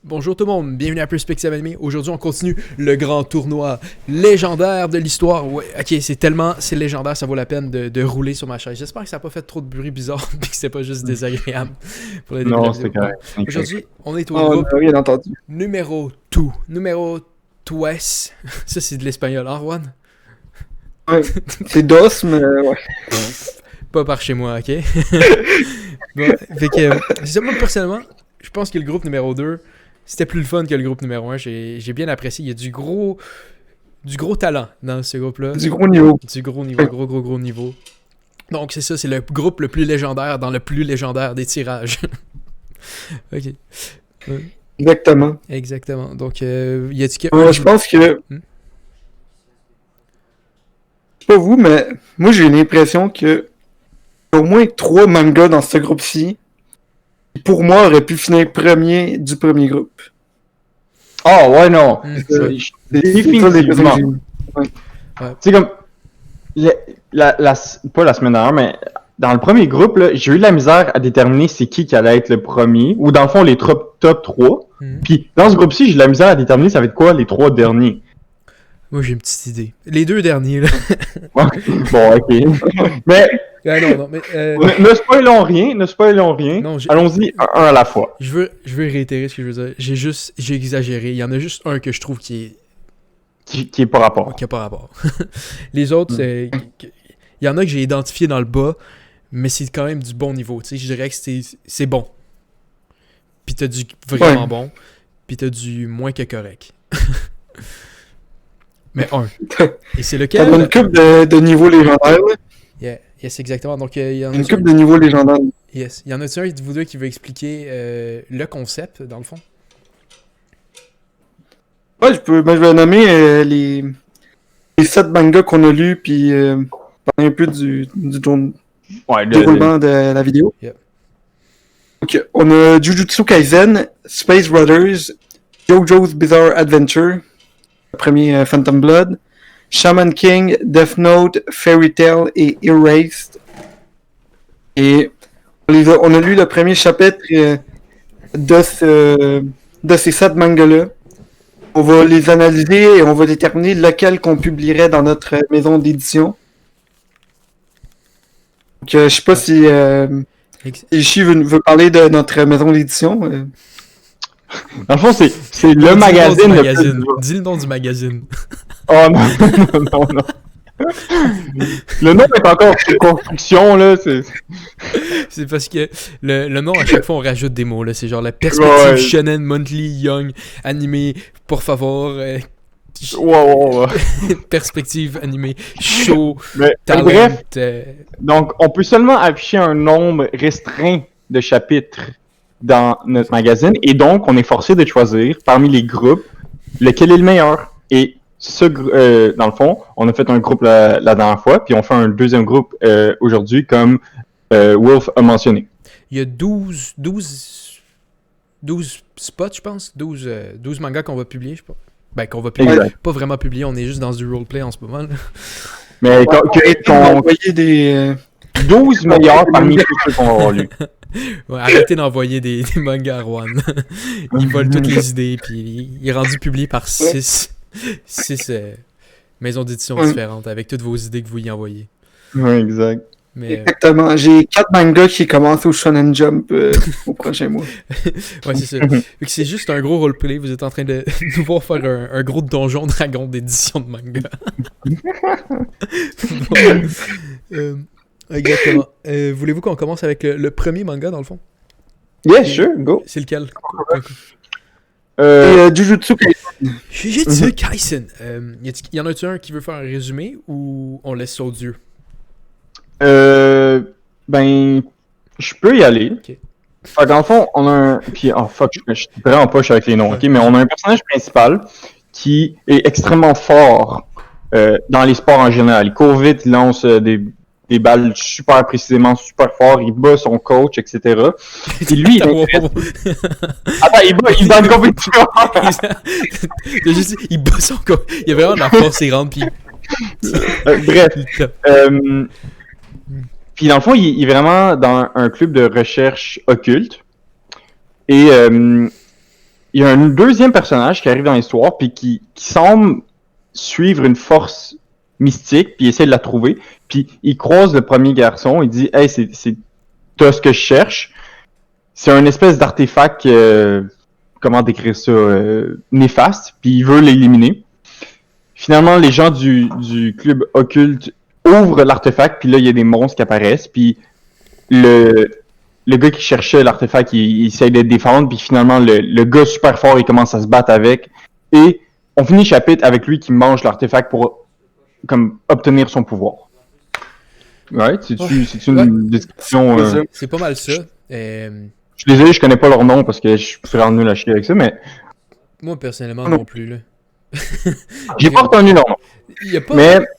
Bonjour tout le monde, bienvenue à Perspective Anime. Aujourd'hui, on continue le grand tournoi légendaire de l'histoire. Ouais, ok, c'est légendaire, ça vaut la peine de rouler sur ma chaise. J'espère que ça n'a pas fait trop de bruit bizarre et que c'est pas juste désagréable pour les débuts de la Non, vidéo. c'est correct. Aujourd'hui, on est au On groupe a rien entendu. numéro 2. Numéro 2. Ça, c'est de l'espagnol, hein, Juan? Ouais, c'est DOS, mais ouais. Pas par chez moi, ok? Bon, fait que, c'est ça, moi, personnellement, je pense que le groupe numéro 2, c'était plus le fun que le groupe numéro 1. J'ai bien apprécié. Il y a du gros talent dans ce groupe-là. Du gros niveau. Du gros niveau, gros niveau. Donc, c'est ça, c'est le groupe le plus légendaire dans le plus légendaire des tirages. Ok. Exactement. Exactement. Donc, y a-tu que... Je pense que. Hmm? Je sais pas vous, mais moi j'ai l'impression que au moins 3 mangas dans ce groupe-ci, qui, pour moi, auraient pu finir premier du premier groupe. Oh, ouais, non. Mm. Définitivement. Ouais. C'est comme. Pas la semaine dernière, mais dans le premier groupe, là, j'ai eu de la misère à déterminer c'est qui allait être le premier, ou dans le fond, les top 3. Mm. Puis dans ce groupe-ci, j'ai de la misère à déterminer ça va être quoi les 3 derniers. Moi, j'ai une petite idée. Les 2 derniers, là. Bon, ok. Mais non, mais... ne spoilons rien, Non, Allons-y un à la fois. Je veux réitérer ce que je veux dire. J'ai exagéré. Il y en a juste un que je trouve qui Qui est pas rapport. a pas rapport. Les autres, il y en a que j'ai identifié dans le bas, mais c'est quand même du bon niveau. Tu sais, je dirais que c'est bon. Puis t'as du vraiment Ouais. bon, puis t'as du moins que correct. Mais un. Et c'est Ça lequel? donne une coupe de niveau légendaire, là. Yeah. Yes, exactement. Donc, il y en a Une coupe de niveau légendaire. Yes. Il y en a-tu un de vous deux qui veut expliquer le concept, dans le fond? Ouais, je vais nommer les 7 mangas qu'on a lus, puis parler un peu du Ouais, déroulement de la vidéo. Yep. Donc, on a Jujutsu Kaisen, Space Brothers, JoJo's Bizarre Adventure, le premier Phantom Blood, Shaman King, Death Note, Fairy Tail et Erased. Et on a lu le premier chapitre de ces 7 mangas-là. On va les analyser et on va déterminer lequel qu'on publierait dans notre maison d'édition. Donc, je sais pas si Ishi veut parler de notre maison d'édition. Dans le fond, c'est le magazine le plus... Dis le nom du magazine. Oh non, non. Le nom est encore en construction, là. C'est parce que le nom, à chaque fois, on rajoute des mots. Là. C'est genre la perspective Ouais. shonen, monthly, young, animé, por favor, Ouais. perspective animé, show, Mais talent. bref, donc on peut seulement afficher un nombre restreint de chapitres dans notre magazine, et donc on est forcé de choisir parmi les groupes lequel est le meilleur. Et dans le fond, on a fait un groupe la dernière fois, puis on fait un deuxième groupe aujourd'hui, comme Wolf a mentionné. Il y a 12 spots, je pense. 12 mangas qu'on va publier, je sais pas. Ben, qu'on va publier. Exact. Pas vraiment publier, on est juste dans du roleplay en ce moment. Là. Mais On va envoyer des... 12 meilleurs parmi tous ceux qu'on va avoir lus. Ouais, arrêtez d'envoyer des mangas à Juan. Il vole toutes les idées, puis il est rendu publié par 6 maisons d'édition différentes, avec toutes vos idées que vous y envoyez. Ouais, exact. Mais, Exactement. J'ai 4 mangas qui commencent au Shonen Jump au prochain mois. ouais, c'est ça. Fait que c'est juste un gros roleplay. Vous êtes en train de nous voir faire un gros donjon dragon d'édition de manga. Exactement. Voulez-vous qu'on commence avec le premier manga, dans le fond? Yeah, sure, go. C'est lequel? Jujutsu Kaisen. Jujutsu Kaisen. Y en a-tu un qui veut faire un résumé ou on laisse ça au dieu? Ben, je peux y aller. Ok. Fait que dans le fond, on a un... Puis, oh fuck, je suis vraiment poche avec les noms, ok? Mais on a un personnage principal qui est extrêmement fort dans les sports en général. Il court vite, il lance des balles super précisément, super fort, il bat son coach, etc. Et lui, Attends, il bat une compétition! J'ai juste dit, il bat son corps. Il y a vraiment de la force et rentre, puis... Bref. Puis dans le fond, il est vraiment dans un club de recherche occulte. Et il y a un deuxième personnage qui arrive dans l'histoire, puis qui semble suivre une force mystique, puis essaie de la trouver. Puis il croise le premier garçon, il dit « Hey, t'as ce que je cherche. » C'est un espèce d'artefact, comment décrire ça, néfaste, puis il veut l'éliminer. Finalement, les gens du club occulte ouvrent l'artefact, puis là, il y a des monstres qui apparaissent, puis le gars qui cherchait l'artefact, il essaye de le défendre, puis finalement, le gars super fort, il commence à se battre avec, et on finit le chapitre avec lui qui mange l'artefact pour comme obtenir son pouvoir. Ouais, c'est une description... C'est pas mal ça. Je suis désolé, je connais pas leur nom parce que je suis vraiment nul à chier avec ça, mais... Moi, personnellement, non plus, là. J'ai pas retenu leur nom. Il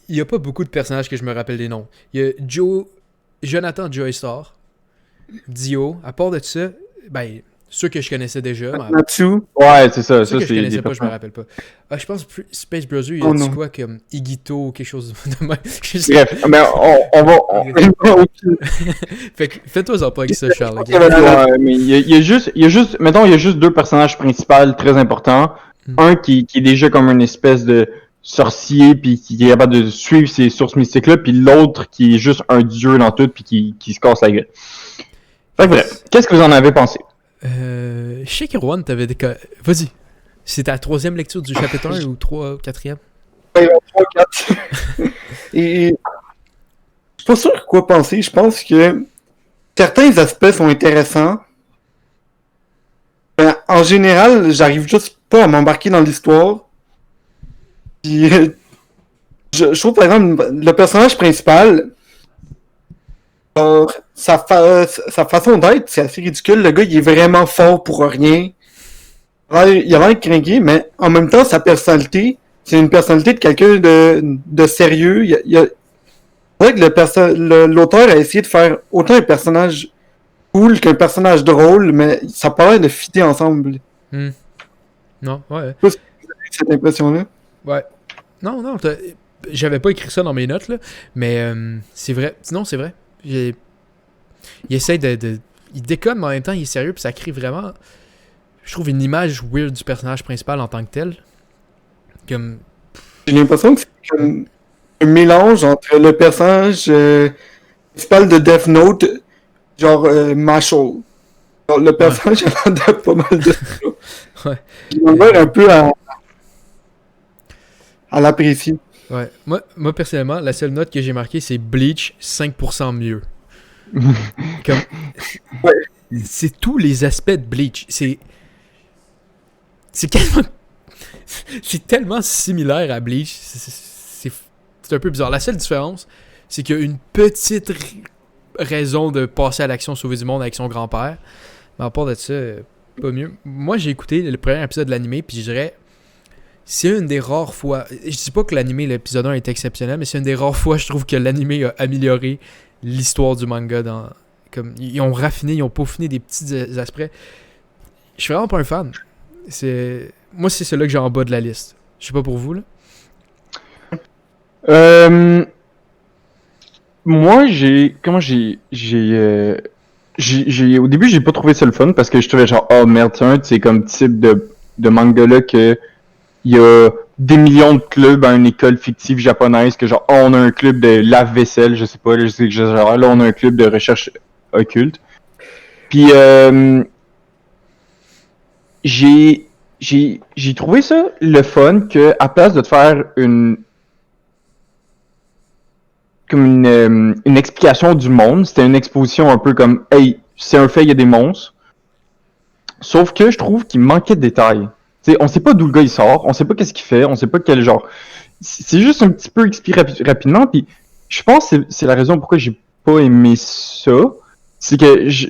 y a pas beaucoup de personnages que je me rappelle des noms. Il y a Jonathan Joystar, Dio, à part de ça, ben, ceux que je connaissais déjà. Natsu. Ouais, c'est ça. Ceux Ça, que je connaissais pas, je me rappelle pas. Ah, je pense que Space Brothers, il y a dit quoi comme Igito ou quelque chose de même. Bref, mais on va... Fait que fais-toi-en pas avec ça, Charles. Ouais, mais il y a juste, mettons, il y a juste deux personnages principaux très importants. Un qui est déjà comme une espèce de sorcier, puis qui est capable de suivre ces sources mystiques-là, puis l'autre qui est juste un dieu dans tout, puis qui se casse la gueule. Fait que bref, qu'est-ce que vous en avez pensé? Je sais que Rowan, t'avais des... Vas-y. C'est ta troisième lecture du chapitre 1 ou 4e? Ouais, 3, 4. Et je suis pas sûr quoi penser. Je pense que certains aspects sont intéressants. En général, j'arrive juste pas à m'embarquer dans l'histoire. Puis, je trouve par exemple le personnage principal, sa façon d'être, c'est assez ridicule. Le gars, il est vraiment fort pour rien. Il a l'air crinqué, mais en même temps, sa personnalité, c'est une personnalité de quelqu'un de sérieux. C'est vrai que l'auteur a essayé de faire autant un personnage cool qu'un personnage drôle, mais ça paraît de fitter ensemble. Non, ouais. Je sais pas si vous avez cette impression-là. Ouais. Non, j'avais pas écrit ça dans mes notes, là, mais c'est vrai. Sinon, c'est vrai. Il essaie il déconne, mais en même temps, il est sérieux, puis ça crée vraiment, je trouve, une image weird du personnage principal en tant que tel. Comme... J'ai l'impression que c'est comme un mélange entre le personnage principal de Death Note, genre Marshall. Genre, le personnage a l'air de pas mal de ça. Ouais. Il m'a l'air un peu à l'apprécier. Ouais. Moi, personnellement, la seule note que j'ai marquée, c'est Bleach 5% mieux. Comme... Ouais. C'est tous les aspects de Bleach. C'est quasiment... C'est tellement similaire à Bleach. C'est un peu bizarre. La seule différence, c'est qu'il y a une petite raison de passer à l'action sauver du monde avec son grand-père. Mais à part de ça, pas mieux. Moi, j'ai écouté le premier épisode de l'animé, puis je dirais... C'est une des rares fois... Je dis pas que l'animé, l'épisode 1 est exceptionnel, mais c'est une des rares fois, je trouve, que l'animé a amélioré l'histoire du manga. Comme, ils ont raffiné, ils ont peaufiné des petits aspects. Je suis vraiment pas un fan. Moi, c'est celui-là que j'ai en bas de la liste. Je sais pas pour vous, là. Moi, au début, j'ai pas trouvé ça le fun parce que je trouvais genre, oh merde, c'est comme type de manga-là que il y a des millions de clubs à une école fictive japonaise que genre, oh, on a un club de lave-vaisselle, je sais pas, là, je sais que genre, là, on a un club de recherche occulte. Puis, j'ai trouvé ça le fun que, à place de te faire une explication du monde, c'était une exposition un peu comme, hey, c'est un fait, il y a des monstres. Sauf que je trouve qu'il manquait de détails. T'sais, on sait pas d'où le gars il sort, on sait pas qu'est-ce qu'il fait, on sait pas quel genre. C'est juste un petit peu expliqué rapidement, puis je pense que c'est la raison pourquoi j'ai pas aimé ça. C'est que je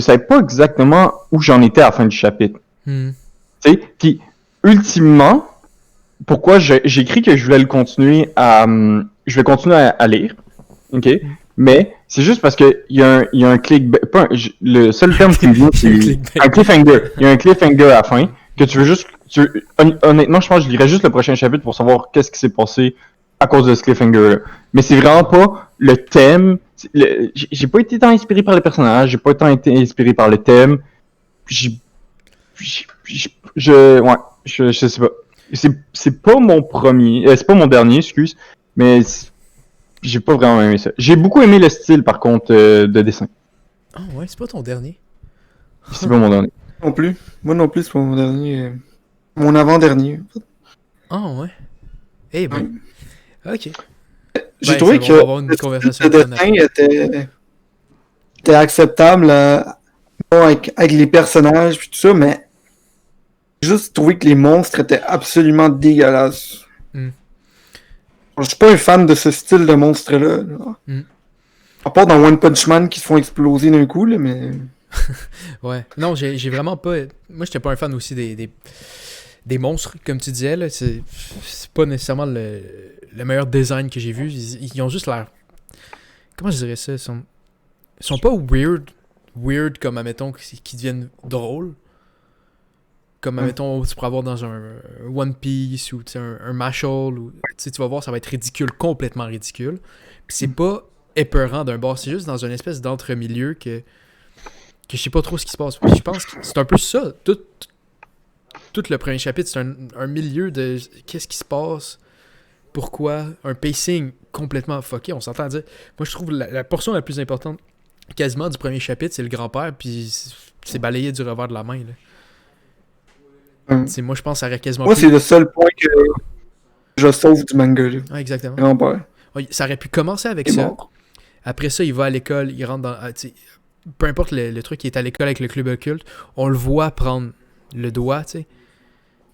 savais pas exactement où j'en étais à la fin du chapitre. T'sais, puis ultimement, pourquoi j'ai écrit que je voulais continuer à lire, ok? Mais c'est juste parce que il y a un le seul terme qui me vient, c'est un cliffhanger. Il y a un cliffhanger à la fin que tu veux juste... honnêtement, je pense que je lirais juste le prochain chapitre pour savoir qu'est-ce qui s'est passé à cause de ce cliffhanger-là. Mais c'est vraiment pas le thème. J'ai pas été tant inspiré par les personnages, j'ai pas tant été inspiré par le thème. Je sais pas. C'est pas mon premier, c'est pas mon dernier, excuse, mais j'ai pas vraiment aimé ça. J'ai beaucoup aimé le style, par contre, de dessin. Ah ouais, c'est pas ton dernier. C'est pas mon dernier. Non plus. Moi non plus, c'est pas mon dernier. Mon avant-dernier. Ah ouais. Eh ben. Ok. J'ai Ben, trouvé ça, on va que avoir une conversation le fun dessin était acceptable bon, avec les personnages et tout ça, mais j'ai juste trouvé que les monstres étaient absolument dégueulasses. Mm. Je suis pas un fan de ce style de monstre-là. Mm. À part dans One Punch Man qui se font exploser d'un coup, là, mais... Ouais. Non, j'ai vraiment pas. Moi, j'étais pas un fan aussi des monstres, comme tu disais. Là. C'est pas nécessairement le meilleur design que j'ai vu. Ils ont juste l'air. Comment je dirais ça? Ils sont pas weird comme, admettons, qui deviennent drôles. Comme, admettons, tu pourrais avoir dans un One Piece ou un Mashal. Ou, tu vas voir, ça va être ridicule, complètement ridicule. Puis c'est pas épeurant d'un bord. C'est juste dans une espèce d'entre-milieu que je sais pas trop ce qui se passe. Puis je pense que c'est un peu ça. Tout le premier chapitre, c'est un milieu de qu'est-ce qui se passe, pourquoi, un pacing complètement fucké, on s'entend dire. Moi, je trouve la portion la plus importante quasiment du premier chapitre, c'est le grand-père, puis c'est balayé du revers de la main. Là. Moi, je pense que ça aurait quasiment Moi, c'est le seul point que je sauve du manga. Là. Ah, exactement. Grand-père. Ça aurait pu commencer avec Il est ça. mort. Après ça, il va à l'école, il rentre dans... peu importe le truc, il est à l'école avec le club occulte, on le voit prendre le doigt, tu sais.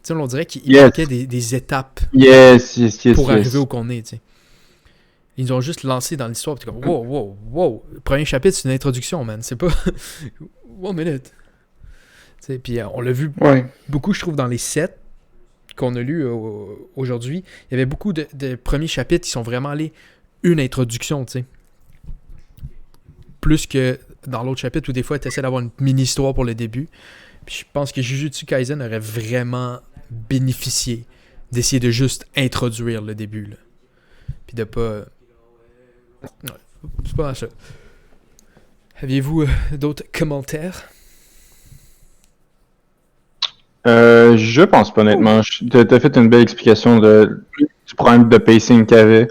Tu sais, on dirait qu'il manquait des étapes pour arriver où qu'on est, tu sais. Ils nous ont juste lancé dans l'histoire, puis t'es comme, wow. Le premier chapitre, c'est une introduction, man. C'est pas... One minute. Tu sais, puis on l'a vu beaucoup, je trouve, dans les sets qu'on a lus aujourd'hui. Il y avait beaucoup de premiers chapitres qui sont vraiment allés une introduction, tu sais. Plus que dans l'autre chapitre où des fois tu essaies d'avoir une mini-histoire pour le début. Puis je pense que Jujutsu Kaisen aurait vraiment bénéficié d'essayer de juste introduire le début. Là. Puis de pas... Ouais, c'est pas mal ça. Aviez-vous d'autres commentaires? Je pense pas, honnêtement. T'as fait une belle explication du problème de pacing qu'il y avait.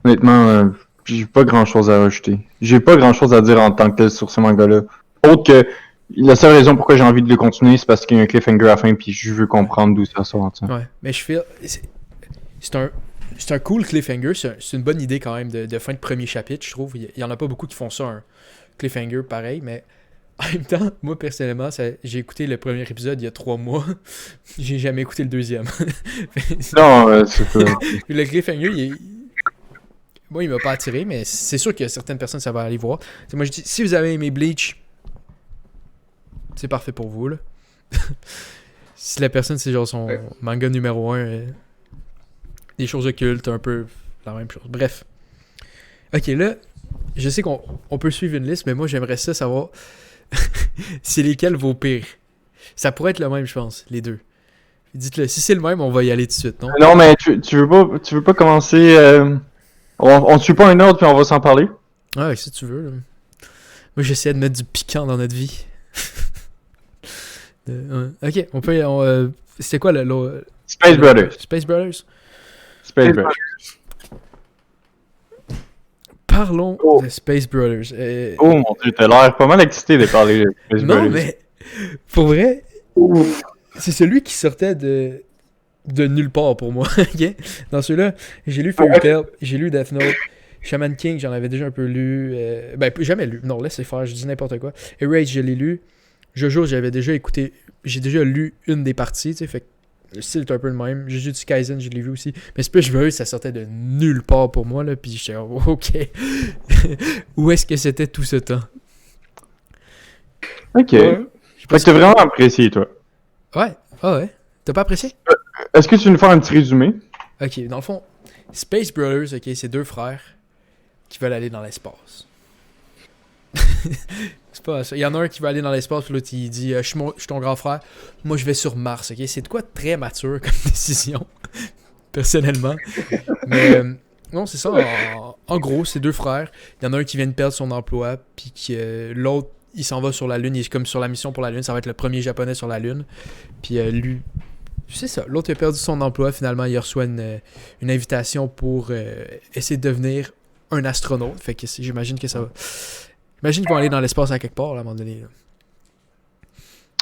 Honnêtement, j'ai pas grand-chose à rajouter. J'ai pas grand-chose à dire en tant que tel sur ce manga-là. Autre que la seule raison pourquoi j'ai envie de le continuer, c'est parce qu'il y a un cliffhanger à la fin, puis je veux comprendre d'où ça sort. T'sais. Ouais, mais je feel... C'est un cool cliffhanger. C'est une bonne idée quand même de fin de premier chapitre, je trouve. Il y en a pas beaucoup qui font ça, un cliffhanger pareil, mais en même temps, moi personnellement, j'ai écouté le premier épisode il y a 3 mois. J'ai jamais écouté le deuxième. Non, c'est pas... Le cliffhanger, moi, il m'a pas attiré, mais c'est sûr que certaines personnes, ça va aller voir. T'sais, moi, je dis, si vous avez aimé Bleach, c'est parfait pour vous, là. Si la personne, c'est genre son manga numéro 1, des choses occultes, un peu la même chose. Bref. Ok, là, je sais qu'on peut suivre une liste, mais moi, j'aimerais ça savoir c'est lesquels vos pires. Ça pourrait être le même, je pense, les deux. Dites-le. Si c'est le même, on va y aller tout de suite, non? Non, mais tu veux pas commencer... On suit pas un ordre, puis on va s'en parler? Ouais, si tu veux. Là. Moi, j'essaie de mettre du piquant dans notre vie. Ok, on peut... c'était quoi le... Space Brothers. Space Brothers? Space Brothers. Parlons de Space Brothers. Oh mon dieu, t'as l'air pas mal excité de parler de Space Brothers. Non, mais pour vrai, c'est celui qui sortait de nulle part pour moi. Okay? Dans ceux-là, j'ai lu Fairy Tail, j'ai lu Death Note, Shaman King, j'en avais déjà un peu lu. Jamais lu. Non, laissez faire, je dis n'importe quoi. Erase, je l'ai lu. Jojo, j'avais déjà écouté. J'ai déjà lu une des parties, tu sais, fait que le style est un peu le même. Jujutsu Kaisen, je l'ai vu aussi. Mais Space Brothers, ça sortait de nulle part pour moi, là. Puis j'étais ok. Où est-ce que c'était tout ce temps? Ok. Fait que t'as vraiment apprécié, toi. Ouais. Ah ouais. T'as pas apprécié? Est-ce que tu veux nous faire un petit résumé? Ok, dans le fond, Space Brothers, ok, c'est 2 frères qui veulent aller dans l'espace. C'est pas ça. Il y en a un qui veut aller dans l'espace, puis l'autre il dit je suis ton grand frère, moi je vais sur Mars, ok? C'est de quoi de très mature comme décision, personnellement. Mais non, c'est ça. En gros, c'est 2 frères. Il y en a un qui vient de perdre son emploi, puis l'autre, il s'en va sur la Lune, il est comme sur la mission pour la Lune, ça va être le premier japonais sur la Lune. Puis lui, c'est ça, l'autre il a perdu son emploi, finalement il reçoit une invitation pour essayer de devenir un astronaute. Fait que j'imagine que ça va... J'imagine qu'ils vont aller dans l'espace à quelque part, là, à un moment donné.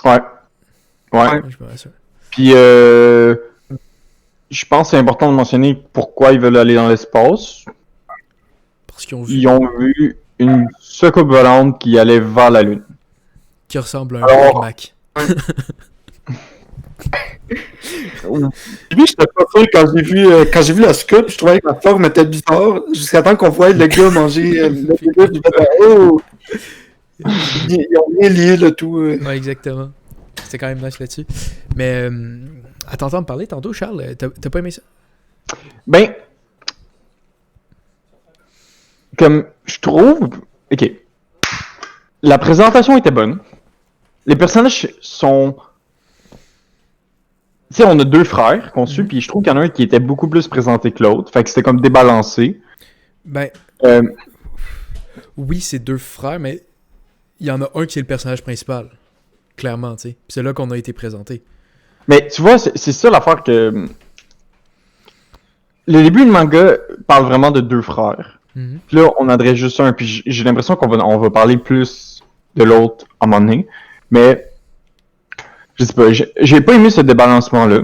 Là. Ouais. Je me rassure. Puis, je pense que c'est important de mentionner pourquoi ils veulent aller dans l'espace. Parce qu'ils ont vu Ils ont vu une soucoupe volante qui allait vers la Lune. qui ressemble à un Alors- Big Mac. Au début, j'étais pas sûr quand j'ai vu la scoop, je trouvais que la forme était bizarre, jusqu'à temps qu'on voit le gars manger le gars, puis je me disais, oh! Ils ont bien lié le tout. Ouais, exactement. C'était quand même nice là-dessus. Mais, à t'entendre parler tantôt, Charles, t'as pas aimé ça? Ben, comme je trouve, ok, la présentation était bonne. Les personnages sont, tu sais, on a deux frères qu'on suit, puis je trouve qu'il y en a un qui était beaucoup plus présenté que l'autre. Fait que c'était comme débalancé. Ben, Euh, oui, c'est deux frères, mais il y en a un qui est le personnage principal. Clairement, tu sais. Puis c'est là qu'on a été présenté. mais tu vois, c'est ça l'affaire que le début du manga parle vraiment de deux frères. Mhm. Puis là, on adresse juste un, puis j'ai l'impression on va parler plus de l'autre à un moment donné. Mais, je sais pas, j'ai pas aimé ce débalancement-là.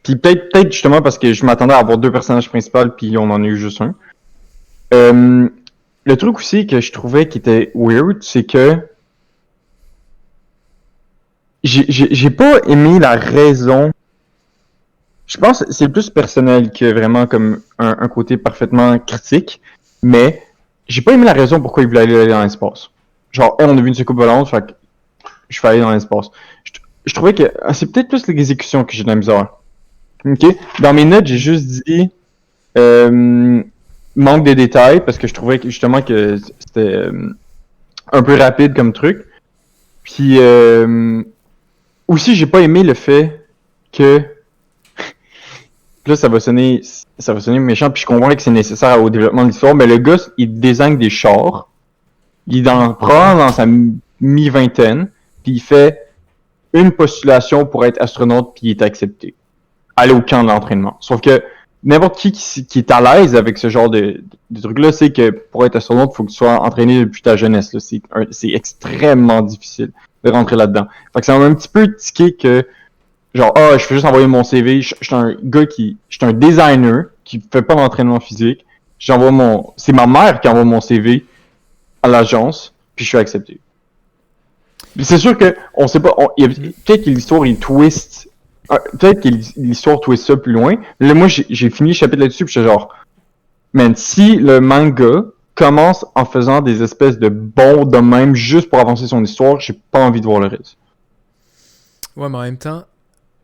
Puis peut-être justement parce que je m'attendais à avoir deux personnages principaux, puis on en a eu juste un. Le truc aussi que je trouvais qui était weird, c'est que j'ai pas aimé la raison. Je pense que c'est plus personnel que vraiment comme un côté parfaitement critique, mais j'ai pas aimé la raison pourquoi il voulait aller dans l'espace. Genre, hey, on a vu une soucoupe volante, fait que je vais aller dans l'espace. Je trouvais que c'est peut-être plus l'exécution que j'ai de la misère. Ok? Dans mes notes, j'ai juste dit manque de détails parce que je trouvais que, justement que c'était un peu rapide comme truc. Puis aussi, j'ai pas aimé le fait que là, ça va sonner méchant, puis je comprends que c'est nécessaire au développement de l'histoire, mais le gars, il désigne des chars. Il est probablement dans sa mi-vingtaine, puis il fait une postulation pour être astronaute, puis il est accepté. Aller au camp d'entraînement. Sauf que n'importe qui est à l'aise avec ce genre de truc-là, c'est que pour être astronaute, il faut que tu sois entraîné depuis ta jeunesse. Là. C'est extrêmement difficile de rentrer là-dedans. Fait que ça m'a un petit peu tiqué que genre, je fais juste envoyer mon CV. Je suis un gars je suis un designer qui fait pas d'entraînement physique. C'est ma mère qui envoie mon CV à l'agence, puis je suis accepté. Puis c'est sûr que, on sait pas, peut-être que l'histoire, il twist, peut-être que l'histoire twist ça plus loin. Là, moi, j'ai fini le chapitre là-dessus, puis j'étais genre, man, si le manga commence en faisant des espèces de bons de même juste pour avancer son histoire, j'ai pas envie de voir le reste. Ouais, mais en même temps,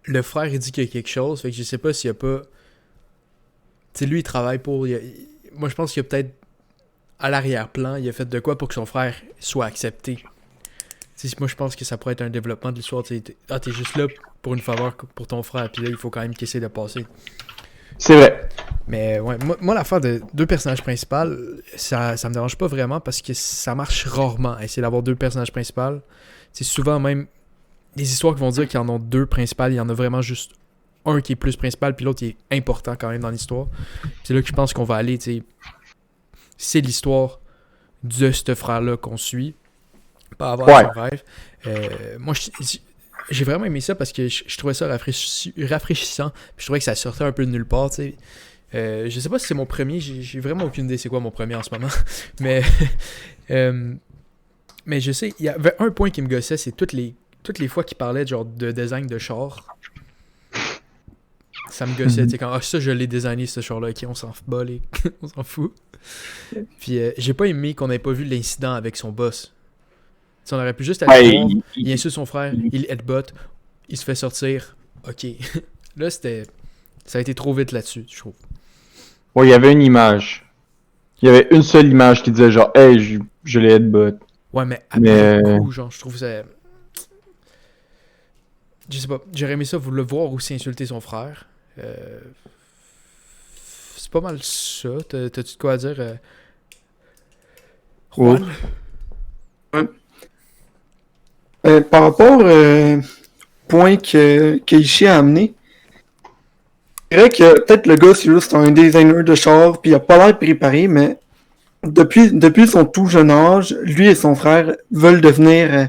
le frère, il dit qu'il y a quelque chose, fait que je sais pas s'il y a pas... Tu sais, lui, il travaille pour... Moi, je pense qu'il y a peut-être, à l'arrière-plan, il a fait de quoi pour que son frère soit accepté. Tu sais, moi, je pense que ça pourrait être un développement de l'histoire. T'es juste là pour une faveur pour ton frère, puis là, il faut quand même qu'il essaie de passer. C'est vrai. Mais ouais, moi l'affaire de deux personnages principaux, ça me dérange pas vraiment parce que ça marche rarement, essayer d'avoir deux personnages principaux. C'est souvent même... Les histoires qui vont dire qu'il y en a deux principaux, il y en a vraiment juste un qui est plus principal, puis l'autre qui est important quand même dans l'histoire. C'est là que je pense qu'on va aller, tu sais. C'est l'histoire de ce frère-là qu'on suit, pas avoir son rêve. Moi, j'ai vraiment aimé ça parce que je trouvais ça rafraîchissant, puis je trouvais que ça sortait un peu de nulle part, tu sais. Je sais pas si c'est mon premier, j'ai vraiment aucune idée c'est quoi mon premier en ce moment, mais mais je sais, il y avait un point qui me gossait, c'est toutes les fois qu'il parlait genre de design de char, ça me gossait, tu sais, quand ça je l'ai designé ce char-là, ok, on s'en bat on s'en fout. Puis j'ai pas aimé qu'on n'ait pas vu l'incident avec son boss. T'sais, on aurait pu juste aller voir, il insulte son frère, il headbutt, il se fait sortir, ok. Là ça a été trop vite là-dessus, je trouve. Ouais, il y avait une image. Il y avait une seule image qui disait genre, hey, je l'ai headbutt. Ouais, mais après coup, genre, je trouve ça... Je sais pas, j'aurais aimé ça, vous le voir aussi insulter son frère. C'est pas mal ça. T'as-tu de quoi à dire, Juan? Ouais. Par rapport au point que Ishii a amené, je dirais que peut-être le gars, c'est juste un designer de char, puis il a pas l'air préparé, mais depuis son tout jeune âge, lui et son frère veulent devenir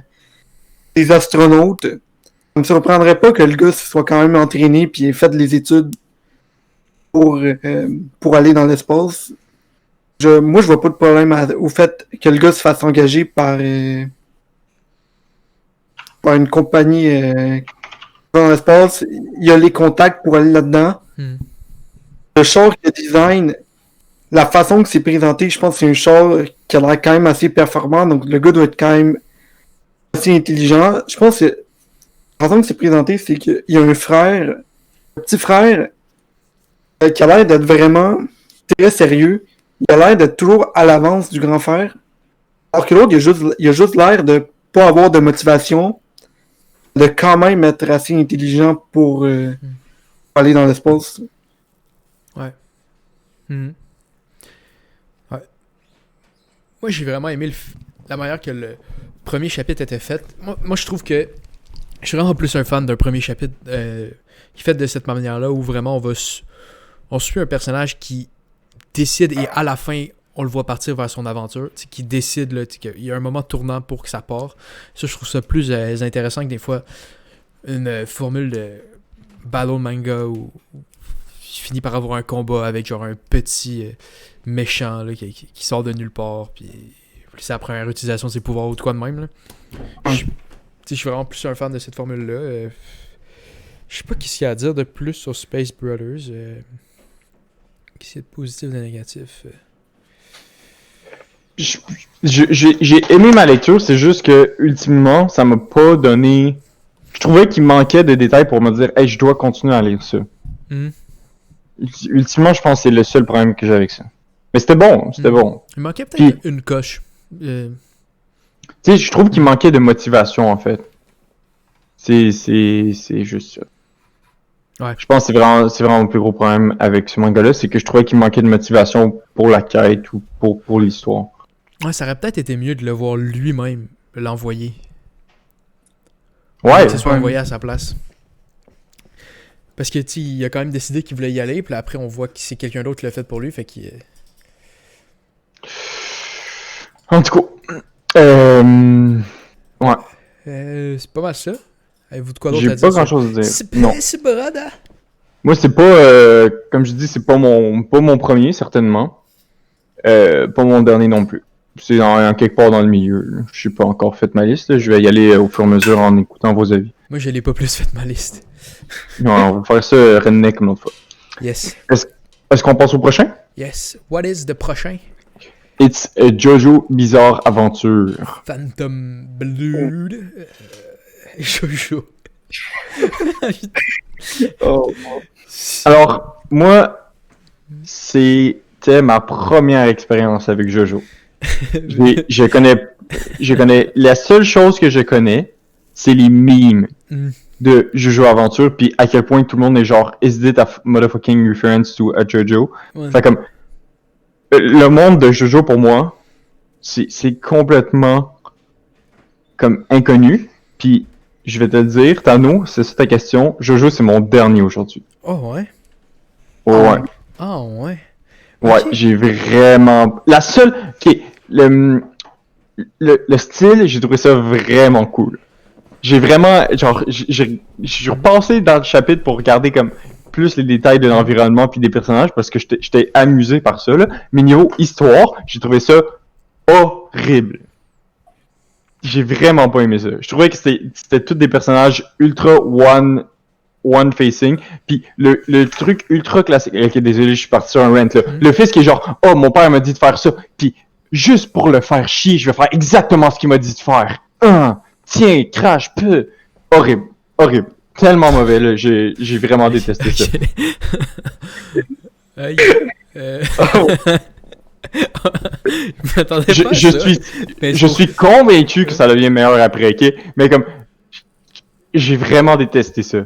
des astronautes. Ça me surprendrait pas que le gars se soit quand même entraîné puis ait fait les études pour aller dans l'espace. Moi, je vois pas de problème au fait que le gars se fasse engager par une compagnie dans l'espace. Il y a les contacts pour aller là-dedans. Le char qu'il design, la façon que c'est présenté, je pense que c'est un char qui a l'air quand même assez performant. Donc, le gars doit être quand même assez intelligent. Je pense que la façon que c'est présenté, c'est qu'il y a un petit frère, qui a l'air d'être vraiment très sérieux. Il a l'air d'être toujours à l'avance du grand frère. Alors que l'autre, il a juste l'air de pas avoir de motivation, de quand même être assez intelligent pour aller dans l'espace. Ouais. Ouais. Moi, j'ai vraiment aimé la manière que le premier chapitre était fait. Moi, je trouve que je suis vraiment plus un fan d'un premier chapitre qui est fait de cette manière-là, où vraiment on suit un personnage qui décide, et à la fin, on le voit partir vers son aventure, qui décide, là, qu'il y a un moment tournant pour que ça part. Ça, je trouve ça plus intéressant que des fois une formule de battle manga où tu finis par avoir un combat avec genre un petit méchant là, qui sort de nulle part, puis c'est la première utilisation de ses pouvoirs ou de quoi de même. Là. Je suis vraiment plus un fan de cette formule-là. Je sais pas qu'est-ce qu'il y a à dire de plus sur Space Brothers. Qu'est-ce qu'il y a de positif et de négatif? J'ai aimé ma lecture, c'est juste que ultimement, ça m'a pas donné. Je trouvais qu'il manquait de détails pour me dire, hey, je dois continuer à lire ça. Ultimement, je pense que c'est le seul problème que j'ai avec ça. Mais c'était bon, bon. Il manquait peut-être une coche. Tu sais, je trouve qu'il manquait de motivation, en fait. C'est juste ça. Ouais. Je pense que c'est vraiment le plus gros problème avec ce manga-là, c'est que je trouvais qu'il manquait de motivation pour la quête ou pour l'histoire. Ouais, ça aurait peut-être été mieux de le voir lui-même l'envoyer. Ouais. Que ce soit envoyé à sa place. Parce que, tu il a quand même décidé qu'il voulait y aller, puis après, on voit que c'est quelqu'un d'autre qui l'a fait pour lui, fait qu'il... En tout cas, ouais. C'est pas mal ça. Avez-vous de quoi d'autre à dire? J'ai pas grand-chose à dire. Non. C'est brada. Moi, c'est pas, comme je dis, c'est pas mon premier, certainement. Pas mon dernier non plus. C'est en quelque part dans le milieu. Là. Je suis pas encore fait ma liste. Là. Je vais y aller au fur et à mesure en écoutant vos avis. Moi, je l'ai pas plus fait ma liste. Non, on va faire ça redneck comme l'autre fois. Yes. Est-ce qu'on passe au prochain? Yes. What is the prochain? It's a Jojo Bizarre Aventure. Phantom Blood. Jojo. Oh. Alors, moi, c'était ma première expérience avec Jojo. Je connais. La seule chose que je connais, c'est les memes de Jojo Aventure, puis à quel point tout le monde est genre, is it a motherfucking reference to a Jojo? Ouais. Fait comme, le monde de Jojo pour moi, c'est complètement comme inconnu, puis je vais te le dire, Tano, c'est ça ta question, Jojo c'est mon dernier aujourd'hui. Oh ouais? Ouais. Ah ouais? Ouais, Ok. j'ai vraiment... La seule... Ok, le style, j'ai trouvé ça vraiment cool. J'ai vraiment... Genre, j'ai repassé dans le chapitre pour regarder comme plus les détails de l'environnement puis des personnages parce que j'étais amusé par ça, là. Mais niveau histoire, j'ai trouvé ça horrible. J'ai vraiment pas aimé ça. Je trouvais que c'était tous des personnages ultra one-facing. Puis le truc ultra classique... Ok, désolé, je suis parti sur un rant, là. Le fils qui est genre, oh, mon père m'a dit de faire ça. Puis juste pour le faire chier, je vais faire exactement ce qu'il m'a dit de faire. Tiens, crash, peu. Horrible, horrible. Tellement mauvais, là. J'ai vraiment détesté ça. Aïe. Je m'attendais pas à Je ça. suis convaincu que ça devient meilleur après, ok? Mais comme, j'ai vraiment détesté ça.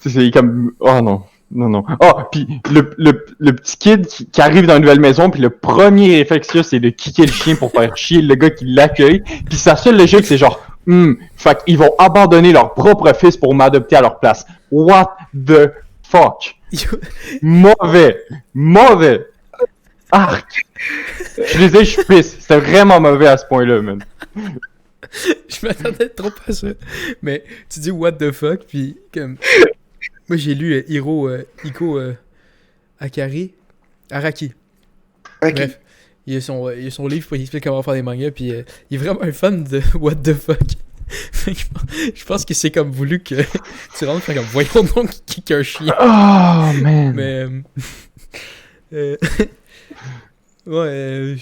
C'est comme, oh non. Non. Oh, puis le petit kid qui arrive dans une nouvelle maison, puis le premier réflexe, c'est de kicker le chien pour faire chier le gars qui l'accueille. Puis sa seule logique, c'est genre, Fait qu'ils vont abandonner leur propre fils pour m'adopter à leur place. What the fuck? Mauvais. Arc. Je disais, je pisse. C'était vraiment mauvais à ce point-là, man. Je m'attendais trop à ça. Mais tu dis what the fuck, puis comme. Moi j'ai lu Iko Araki. Ok. Bref. Il y a son livre pour expliquer comment faire des mangas, puis il est vraiment un fan de what the fuck. Je pense que c'est comme voulu que tu rentres comme voyons donc qui est un chien. Oh, man. Mais. Ouais,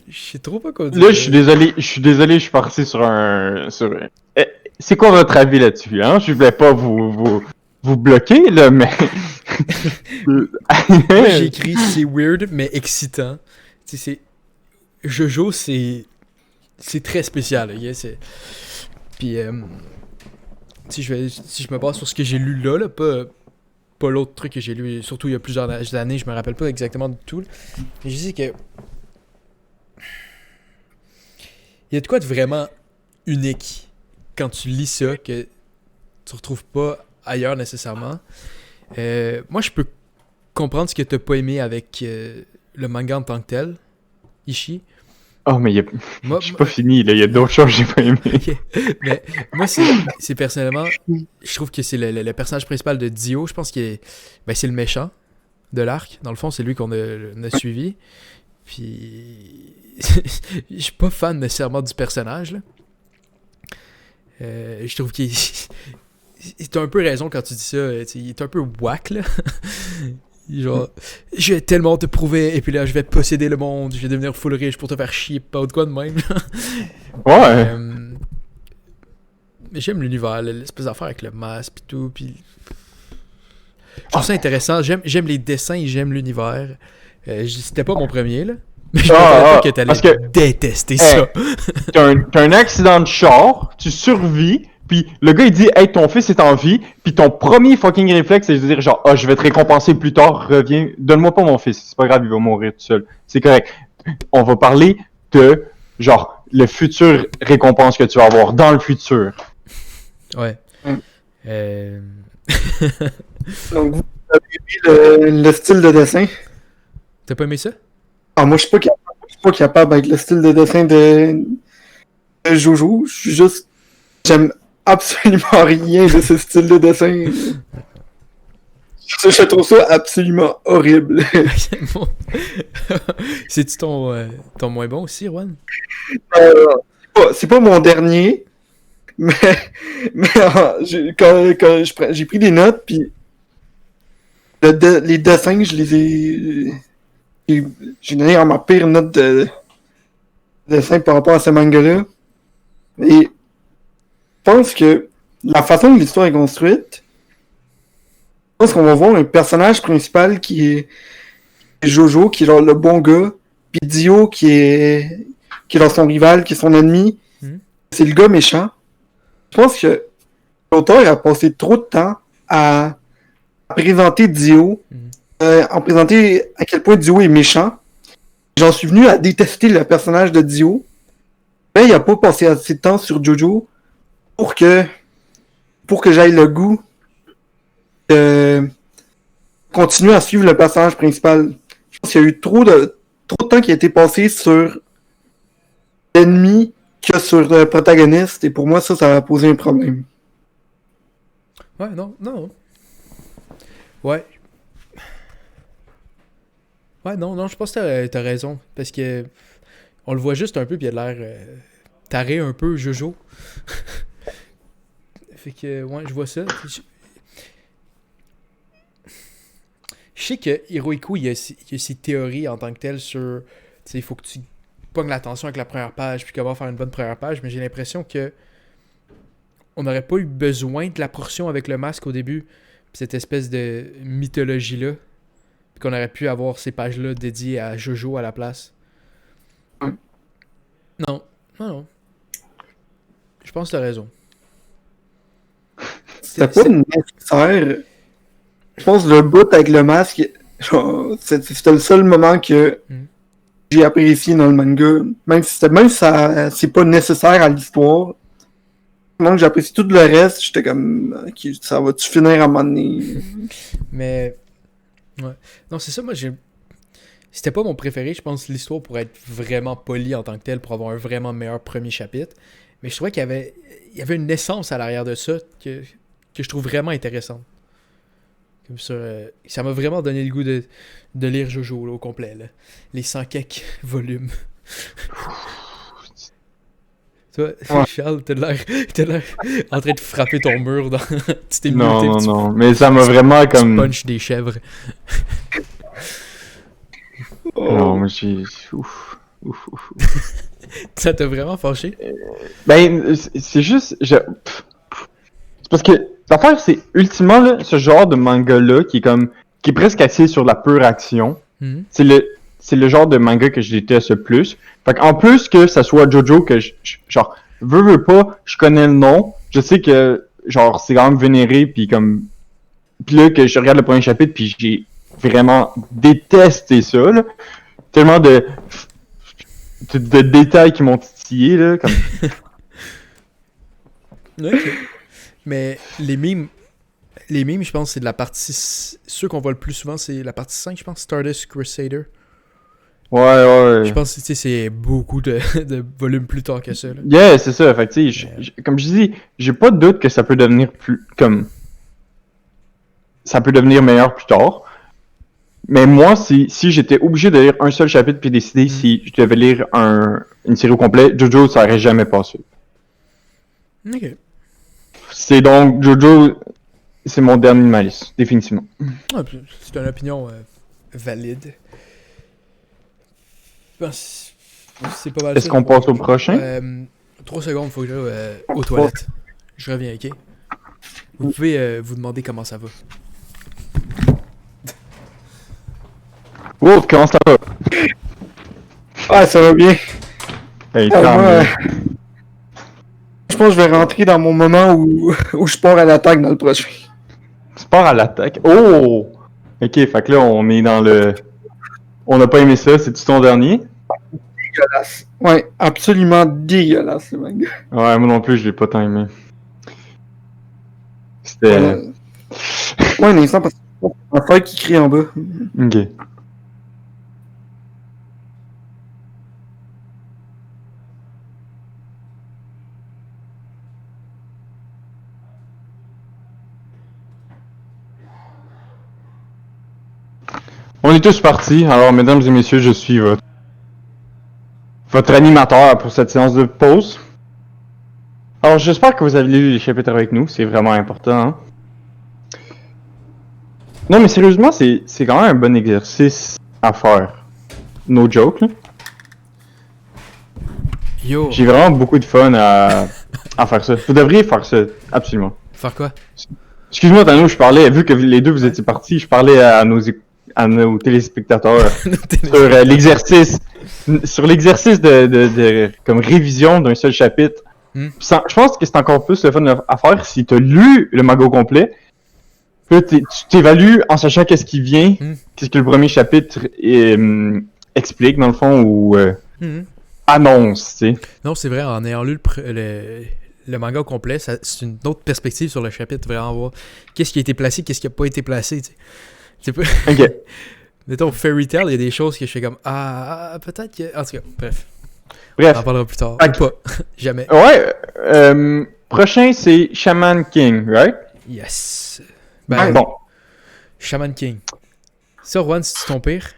je sais trop pas quoi dire. Là, je suis désolé, je suis parti sur c'est quoi votre avis là-dessus, hein? Je voulais pas vous bloquer, là, mais... Moi, j'ai écrit c'est weird, mais excitant. Tu sais, Jojo, c'est très spécial, ok? Puis, si je me base sur ce que j'ai lu là, pas l'autre truc que j'ai lu, surtout il y a plusieurs années, je me rappelle pas exactement du tout. Mais je sais que il y a de quoi de vraiment unique quand tu lis ça que tu retrouves pas ailleurs nécessairement. Moi, je peux comprendre ce que t'as pas aimé avec le manga en tant que tel, Ishii. Oh, mais je suis pas fini, là. Il y a d'autres choses que j'ai pas aimé. Okay. Mais moi, c'est personnellement, je trouve que c'est le personnage principal de Dio. Je pense que c'est le méchant de l'arc. Dans le fond, c'est lui qu'on a suivi. Puis, je suis pas fan nécessairement du personnage, là. Je trouve qu'il t'as un peu raison quand tu dis ça. Il est un peu whack, là. Genre, je vais tellement te prouver, et puis là, je vais posséder le monde, je vais devenir full riche pour te faire chier, pas de quoi de même. Ouais. Mais j'aime l'univers, l'espèce d'affaire avec le masque pis tout, pis... Je trouve ça intéressant, j'aime les dessins et j'aime l'univers. C'était pas mon premier, là. Mais je m'attendais pas que t'allais détester ça. T'as un accident de char, tu survis, puis le gars il dit hey ton fils est en vie, puis ton premier fucking réflexe c'est de dire genre je vais te récompenser plus tard, reviens, donne-moi pas mon fils, c'est pas grave, il va mourir tout seul. C'est correct. On va parler de genre le futur récompense que tu vas avoir dans le futur. Ouais. Donc vous avez aimé le style de dessin? T'as pas aimé ça? Ah, moi je suis pas capable avec le style de dessin de Jojo. J'aime absolument rien de ce style de dessin. Je trouve ça absolument horrible. C'est-tu ton moins bon aussi, Juan? C'est pas mon dernier, mais quand j'ai pris des notes, puis les dessins, je les ai... J'ai donné ma pire note de dessin par rapport à ce manga-là. Et je pense que la façon dont l'histoire est construite, je pense qu'on va voir un personnage principal qui est Jojo, qui est genre le bon gars, puis Dio qui est dans son rival, qui est son ennemi. C'est le gars méchant. Je pense que l'auteur a passé trop de temps à présenter Dio, en présenter à quel point Dio est méchant. J'en suis venu à détester le personnage de Dio. Mais il a pas passé assez de temps sur Jojo pour que j'aille le goût de continuer à suivre le personnage principal. Je pense qu'il y a eu trop de temps qui a été passé sur l'ennemi que sur le protagoniste, et pour moi ça a posé un problème. Ouais, non. Ouais. Ouais, non, je pense que t'as raison. Parce que on le voit juste un peu, puis il a l'air taré un peu, Jojo. Fait que, ouais, je vois ça. Je sais que Hirohiko, il y a ses théories en tant que telles sur... Tu sais, il faut que tu pognes l'attention avec la première page, puis comment faire une bonne première page, mais j'ai l'impression que on n'aurait pas eu besoin de la portion avec le masque au début, puis cette espèce de mythologie-là, puis qu'on aurait pu avoir ces pages-là dédiées à Jojo à la place. Non. Je pense que t'as raison. C'était pas nécessaire. Je pense que le bout avec le masque, c'était le seul moment que j'ai apprécié dans le manga. Même si c'est pas nécessaire à l'histoire, Donc j'apprécie tout le reste, j'étais comme, ok, ça va-tu finir à un moment donné? Mais. Ouais. Non, c'est ça, moi, c'était pas mon préféré. Je pense que l'histoire pourrait être vraiment polie en tant que telle pour avoir un vraiment meilleur premier chapitre. Mais je trouvais qu'il y avait une essence à l'arrière de ça que je trouve vraiment intéressante. Comme ça m'a vraiment donné le goût de lire Jojo là, au complet. Là. Les 100 quelques volumes. Toi, Ouais. Charles, t'as l'air en train de frapper ton mur dans. Tu t'es Non, muté, non, puis non. Mais ça m'a vraiment tu comme. punches des chèvres. Non, moi j'ai. Ouf. Ouf, ouf. Ça t'a vraiment fâché? Ben, c'est juste. C'est parce que l'affaire, c'est ultimement là, ce genre de manga-là qui est presque axé sur la pure action. Mhm. C'est le genre de manga que je déteste le plus. Fait qu'en plus que ça soit Jojo, que genre, veux pas, je connais le nom, je sais que, genre, c'est quand même vénéré, puis comme. Puis là, que je regarde le premier chapitre, puis j'ai vraiment détesté ça, là. Tellement de détails qui m'ont titillé, là, comme. Ok. Mais les mimes, je pense, c'est de la partie. Ceux qu'on voit le plus souvent, c'est la partie 5, je pense, Stardust Crusader. Ouais. Je pense que tu sais, c'est beaucoup de volumes plus tard que ça. Là. Yeah, c'est ça. Fait que, tu sais, comme je dis, j'ai pas de doute que ça peut devenir plus. Comme. Ça peut devenir meilleur plus tard. Mais moi, si j'étais obligé de lire un seul chapitre puis décider si je devais lire une série au complet, Jojo, ça aurait jamais passé. Ok. C'est donc Jojo, c'est mon dernier de ma liste, définitivement. Ah, puis c'est une opinion valide. Je pense que c'est pas mal Est-ce ça. qu'on passe au prochain? 3 secondes, faut que j'aille aux toilettes. Je reviens, ok? Vous pouvez vous demander comment ça va. Oh, comment ça va? Ah, ça va bien. Hey, Ah, tant moi, mieux. je pense que je vais rentrer dans mon moment où je pars à l'attaque dans le prochain. Sport à l'attaque. Oh! Ok, fait que là, on est dans le. On n'a pas aimé ça, c'est-tu ton dernier? Dégueulasse. Ouais, absolument dégueulasse, le manga. Ouais, moi non plus, je l'ai pas tant aimé. C'était. Ouais, un instant, parce que c'est un frère qui crie en bas. Ok. On est tous partis, alors mesdames et messieurs, je suis votre animateur pour cette séance de pause. Alors j'espère que vous avez lu les chapitres avec nous, c'est vraiment important. Hein? Non mais sérieusement, c'est quand même un bon exercice à faire. No joke, là. Yo, J'ai vraiment beaucoup de fun à faire ça. Vous devriez faire ça, absolument. faire quoi? Excuse-moi, Tano, je parlais, vu que les deux vous étiez partis, je parlais à nos téléspectateurs sur l'exercice de comme révision d'un seul chapitre. Je pense que c'est encore plus le fun à faire si tu as lu le manga au complet. Puis tu t'évalues en sachant qu'est-ce qui vient, qu'est-ce que le premier chapitre explique dans le fond ou annonce, tu sais. Non, c'est vrai, en ayant lu le manga au complet, c'est une autre perspective sur le chapitre, vraiment voir qu'est-ce qui a été placé, qu'est-ce qui a pas été placé, tu sais. C'est pas... Ok. Mettons, Fairy Tail, il y a des choses que je fais comme peut-être que. En tout cas, bref. Bref. On en parlera plus tard. Ok. Ou pas. Jamais. Ouais. Prochain, c'est Shaman King, right? Yes. Ouais. Bon. Shaman King. Ça, Juan, c'est ton pire?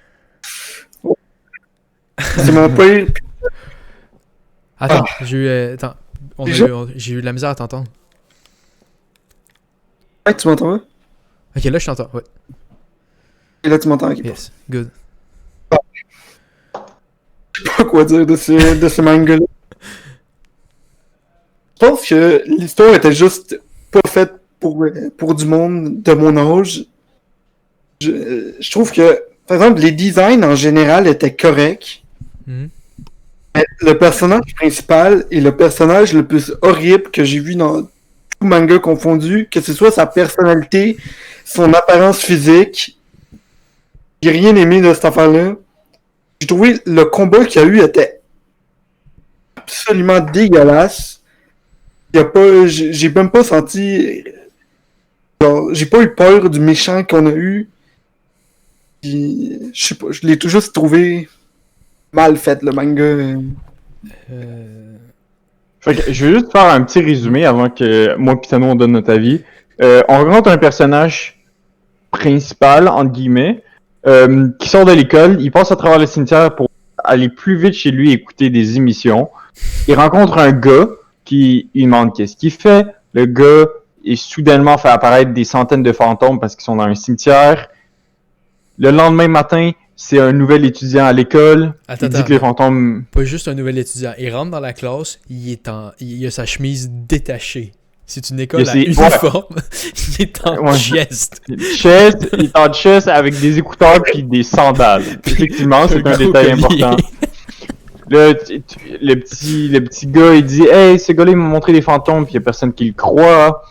C'est mon pire. Attends, j'ai eu. Attends. Déjà? J'ai eu de la misère à t'entendre. Ouais, tu m'entends pas? Ok, là, je t'entends. Ouais. Et là, tu m'entends? Ok. Yes. Good. Je sais pas quoi dire de ce manga-là. Je pense que l'histoire était juste pas faite pour du monde de mon âge. Je trouve que, par exemple, les designs en général étaient corrects. Mhm. Mais le personnage principal est le personnage le plus horrible que j'ai vu dans tout manga confondu, que ce soit sa personnalité, son apparence physique. J'ai rien aimé de cette affaire-là. J'ai trouvé le combat qu'il y a eu était absolument dégueulasse. J'ai même pas senti. Genre, j'ai pas eu peur du méchant qu'on a eu. Puis, je sais pas, je l'ai toujours trouvé mal fait, le manga. Fait que je vais juste faire un petit résumé avant que moi et Tano on donne notre avis. On rencontre un personnage principal, entre guillemets, qui sort de l'école, il passe à travers le cimetière pour aller plus vite chez lui et écouter des émissions. Il rencontre un gars qui lui demande qu'est-ce qu'il fait. Le gars est soudainement fait apparaître des centaines de fantômes parce qu'ils sont dans un cimetière. Le lendemain matin, c'est un nouvel étudiant à l'école. Attends, Il dit que les fantômes... Pas juste un nouvel étudiant. Il rentre dans la classe, il a sa chemise détachée. C'est une école à uniforme. Il est en chest. Chest, il est en chest avec des écouteurs puis des sandales. Effectivement, c'est un détail important. Le petit gars, il dit « Hey, ce gars-là, il m'a montré des fantômes, puis il y a personne qui le croit. »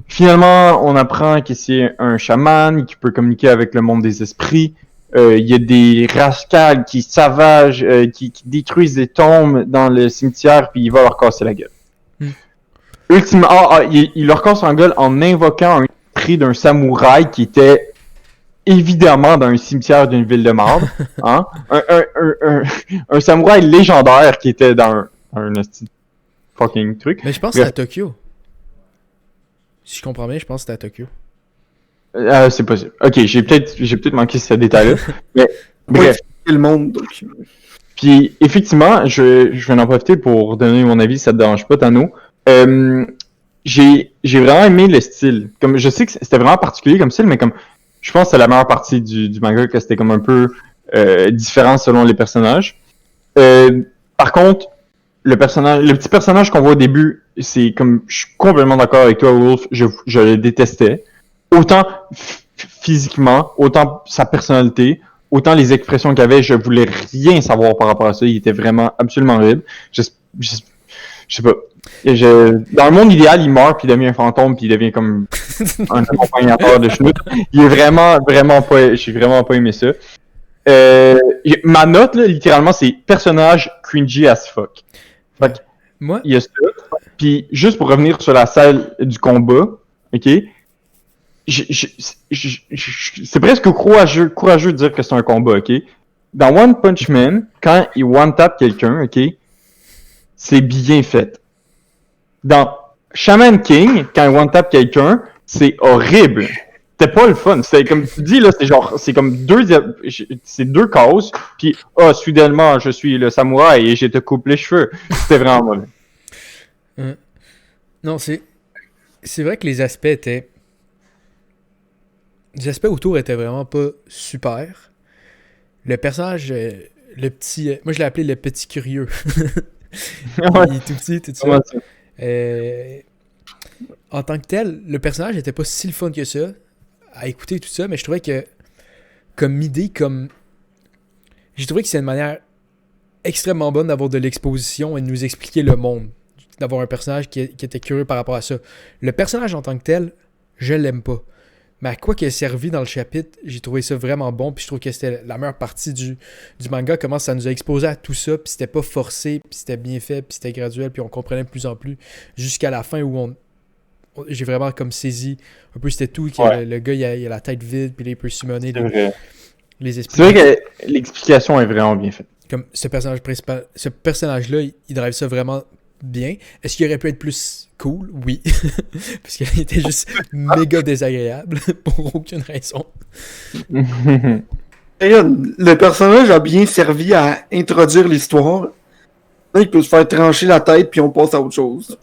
Finalement, on apprend que c'est un chaman qui peut communiquer avec le monde des esprits. Il y a des rascals qui savagent, qui détruisent des tombes dans le cimetière, puis il va leur casser la gueule. Ultimement, il leur casse la gueule en invoquant un esprit d'un samouraï qui était évidemment dans un cimetière d'une ville de marde. Hein? Un samouraï légendaire qui était dans un fucking truc. Mais je pense que c'était à Tokyo. Si je comprends bien, je pense que c'était à Tokyo. C'est possible. Ok, j'ai peut-être manqué ce détail-là. Mais bref. Le monde, donc. Puis effectivement, je vais en profiter pour donner mon avis, ça te dérange pas, Tano. J'ai vraiment aimé le style. Comme je sais que c'était vraiment particulier comme style, mais comme je pense que c'est la meilleure partie du manga, que c'était comme un peu différent selon les personnages. Par contre, le petit personnage qu'on voit au début, c'est comme je suis complètement d'accord avec toi, Wolf, je le détestais. Autant physiquement, autant sa personnalité, autant les expressions qu'il avait, je voulais rien savoir par rapport à ça. Il était vraiment absolument horrible. Je sais pas. Dans le monde idéal, il meurt, puis il devient un fantôme, puis il devient comme un accompagnateur de schnout. Il est vraiment pas... J'ai vraiment pas aimé ça. Ma note, là, littéralement, c'est personnage cringy as fuck. Fait que, moi, il y a ça. Puis, juste pour revenir sur la salle du combat, ok? C'est presque courageux de dire que c'est un combat, ok? Dans One Punch Man, quand il one-tap quelqu'un, ok? C'est bien fait. Dans Shaman King, quand il one-tap quelqu'un, c'est horrible. C'était pas le fun. C'est comme tu dis, là, c'est comme deux cases, puis soudainement, je suis le samouraï et je te coupe les cheveux. C'était vraiment mauvais. Non, c'est vrai que les aspects autour étaient vraiment pas super. Le personnage, le petit... moi, je l'ai appelé le petit curieux. Il est tout petit, tout ça. En tant que tel, le personnage n'était pas si le fun que ça à écouter tout ça, mais je trouvais que comme idée, j'ai trouvé que c'est une manière extrêmement bonne d'avoir de l'exposition et de nous expliquer le monde, d'avoir un personnage qui était curieux par rapport à ça. Le personnage en tant que tel, je l'aime pas. Mais à quoi qu'il ait servi dans le chapitre, j'ai trouvé ça vraiment bon, puis je trouve que c'était la meilleure partie du manga, comment ça nous a exposé à tout ça, puis c'était pas forcé, puis c'était bien fait, puis c'était graduel, puis on comprenait de plus en plus, jusqu'à la fin où j'ai vraiment comme saisi un peu c'était tout, le gars il a la tête vide, puis là, il peut summoner les esprits. C'est vrai que l'explication est vraiment bien faite. Comme ce personnage-là, il drive ça vraiment bien. Est-ce qu'il aurait pu être plus cool? Oui. Parce qu'il était juste méga désagréable pour aucune raison. Le personnage a bien servi à introduire l'histoire. Là, il peut se faire trancher la tête puis on passe à autre chose.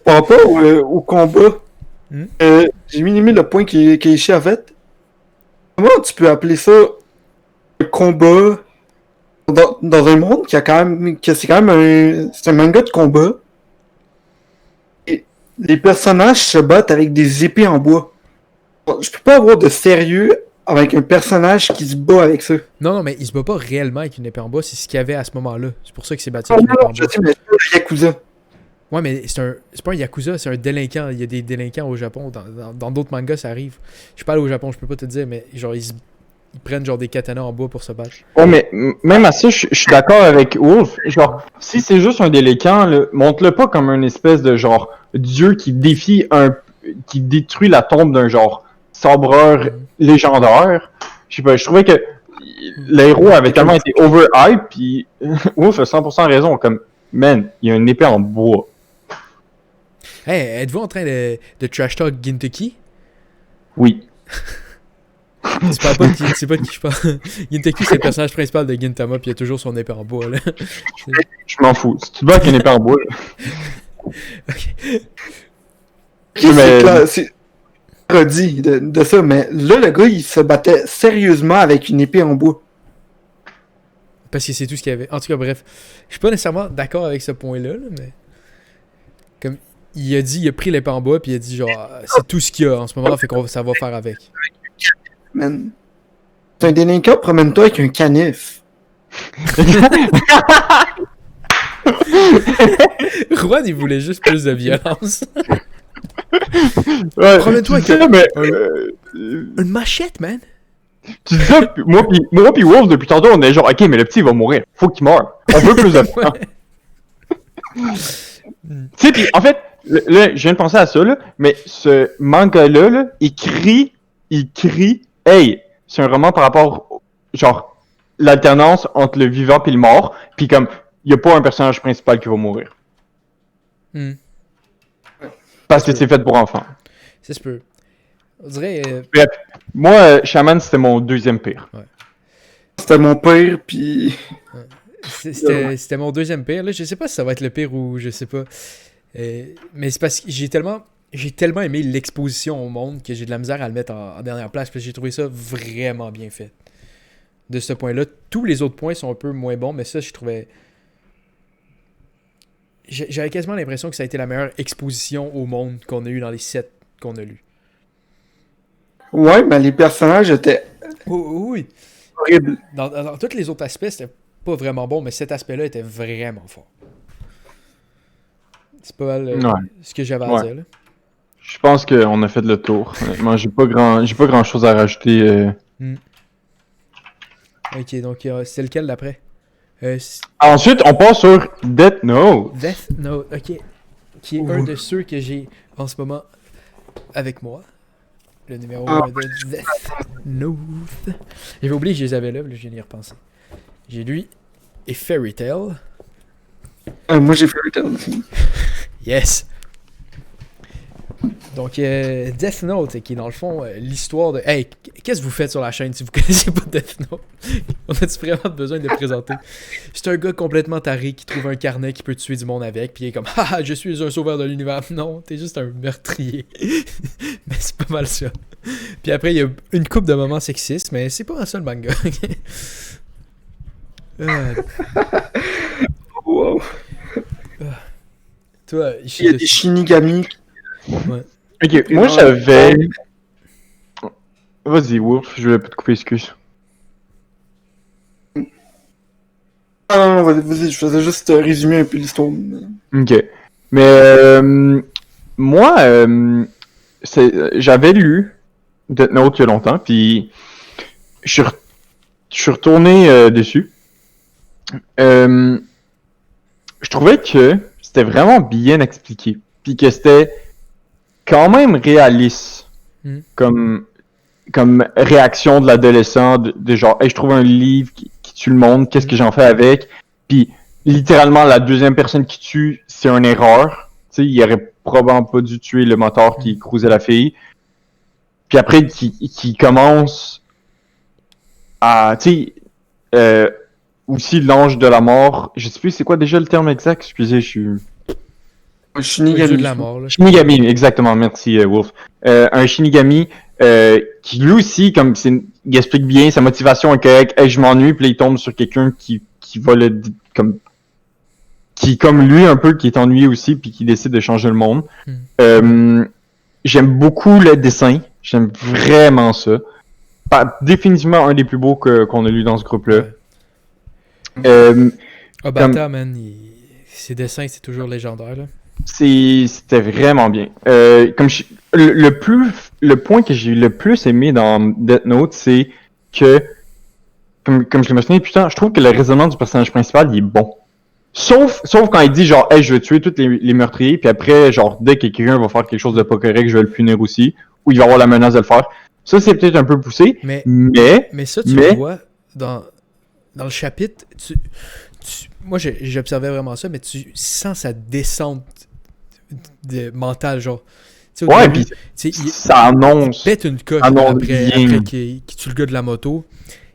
Par rapport au combat, j'ai minimé le point qu'Eishi a fait. Comment tu peux appeler ça un combat dans un monde qui a quand même c'est quand même c'est un manga de combat et les personnages se battent avec des épées en bois. Je peux pas avoir de sérieux avec un personnage qui se bat avec ça. Non, mais il se bat pas réellement avec une épée en bois, c'est ce qu'il y avait à ce moment-là. C'est pour ça qu'il s'est battu avec une épée en bois. Je sais, mais c'est un Yakuza. Ouais, mais c'est pas un Yakuza, c'est un délinquant. Il y a des délinquants au Japon. Dans d'autres mangas, ça arrive. Je suis pas allé au Japon, je peux pas te dire, mais genre, ils prennent genre des katanas en bois pour se battre. Ouais, mais même à ça, je suis d'accord avec Wolf. Genre, si c'est juste un délinquant, là, montre-le pas comme une espèce de genre dieu qui défie qui détruit la tombe d'un genre sabreur légendaire. Je sais pas, je trouvais que le héros avait tellement été overhype, puis Wolf a 100% raison. Comme, man, il y a une épée en bois. Hey, êtes-vous en train de trash talk Gintoki? Oui. C'est pas de qui je parle. Gintoki, c'est le personnage principal de Gintama, puis il a toujours son épée en bois, là. Je m'en fous. Si tu te bats avec une épée en bois, là. Ok. C'est redit de ça, mais là, le gars, il se battait sérieusement avec une épée en bois. Parce que c'est tout ce qu'il y avait. En tout cas, bref. Je suis pas nécessairement d'accord avec ce point-là, là, mais. Comme. Il a pris l'épée en bois, puis il a dit, genre, c'est tout ce qu'il y a en ce moment, fait qu'on ça va faire avec. Man. T'es un délinquant, promène-toi avec un canif. Juan, il voulait juste plus de violence. Ouais, Promets-toi tu sais, mais, Une machette, man. tu dis ça, puis moi pis Wolf, depuis tantôt, on est genre, ok, mais le petit, il va mourir. Faut qu'il meure. On veut plus de temps. Tu sais, pis en fait, là, je viens de penser à ça, là, mais ce manga-là, là, il crie, hey, c'est un roman par rapport, genre, l'alternance entre le vivant pis le mort, pis comme, y a pas un personnage principal qui va mourir. Hmm. Parce que c'est fait pour enfants. Ça se peut. On dirait. Bref, moi, Shaman, c'était mon deuxième pire. C'était mon père, puis... C'était mon deuxième pire. Là, je sais pas si ça va être le pire ou je sais pas. Mais c'est parce que j'ai tellement aimé l'exposition au monde que j'ai de la misère à le mettre en dernière place. Parce que j'ai trouvé ça vraiment bien fait. De ce point-là. Tous les autres points sont un peu moins bons, mais ça, je trouvais. J'avais quasiment l'impression que ça a été la meilleure exposition au monde qu'on a eu dans les 7 qu'on a lus. Ouais, mais les personnages étaient Oui. horribles. Dans tous les autres aspects, c'était pas vraiment bon, mais cet aspect-là était vraiment fort. C'est pas mal ce que j'avais à dire. Là. Je pense qu'on a fait le tour. Honnêtement, j'ai pas grand chose à rajouter. Ok, donc c'est lequel d'après? Ensuite, on passe sur Death Note. Death Note, ok. Qui est un de ceux que j'ai en ce moment avec moi. Le numéro 1 de Death Note. J'avais oublié que je les avais là, je viens d'y repenser. J'ai lui et Fairy Tail. Moi, j'ai Fairy Tail aussi. Yes! Donc, Death Note, qui est dans le fond l'histoire de... Hey, qu'est-ce que vous faites sur la chaîne si vous connaissez pas Death Note? On a-tu vraiment besoin de le présenter? C'est un gars complètement taré qui trouve un carnet qui peut tuer du monde avec, puis il est comme « Ah, je suis un sauveur de l'univers! » Non, t'es juste un meurtrier. Mais c'est pas mal ça. Puis après, il y a une couple de moments sexistes, mais c'est pas ça le manga. Wow. Toi, Il y a des Shinigami. Ouais. Ok, moi j'avais. Vas-y, Wolf, je vais pas te couper, excuse. Non, vas-y, je faisais juste résumer un peu l'histoire. Ok. Mais moi, j'avais lu Death Note il y a longtemps, puis je suis retourné dessus. Je trouvais que c'était vraiment bien expliqué, puis que c'était quand même réaliste comme réaction de l'adolescent, de genre, hey, je trouve un livre qui tue le monde, qu'est-ce que j'en fais avec? Puis littéralement, la deuxième personne qui tue, c'est une erreur. Tu sais, il aurait probablement pas dû tuer le moteur qui cruisait la fille. Puis après, qui commence à, tu sais, aussi l'ange de la mort. Je sais plus c'est quoi déjà le terme exact, excusez, je suis... Shinigami. de la mort, là. Shinigami, exactement, merci Wolf. Un Shinigami qui lui aussi, comme il explique bien, sa motivation est correcte, hey, je m'ennuie, puis là, il tombe sur quelqu'un qui va qui comme lui un peu, qui est ennuyé aussi, puis qui décide de changer le monde. J'aime beaucoup le dessin, j'aime vraiment ça. Définitivement un des plus beaux qu'on a lu dans ce groupe-là. Obata, man, ses dessins, c'est toujours légendaire, là. C'était vraiment bien. Le point que j'ai le plus aimé dans Death Note, c'est que, comme je l'ai mentionné, putain, je trouve que le raisonnement du personnage principal, il est bon. Sauf quand il dit genre, hey, je vais tuer tous les meurtriers, puis après, genre, dès que quelqu'un va faire quelque chose de pas correct, je vais le punir aussi, ou il va avoir la menace de le faire. Ça, c'est peut-être un peu poussé, mais ça, tu le vois dans le chapitre. Moi, j'observais vraiment ça, mais tu sens sa descente mentale, genre. Ouais, puis ça annonce. Il pète une coche après qu'il tue le gars de la moto.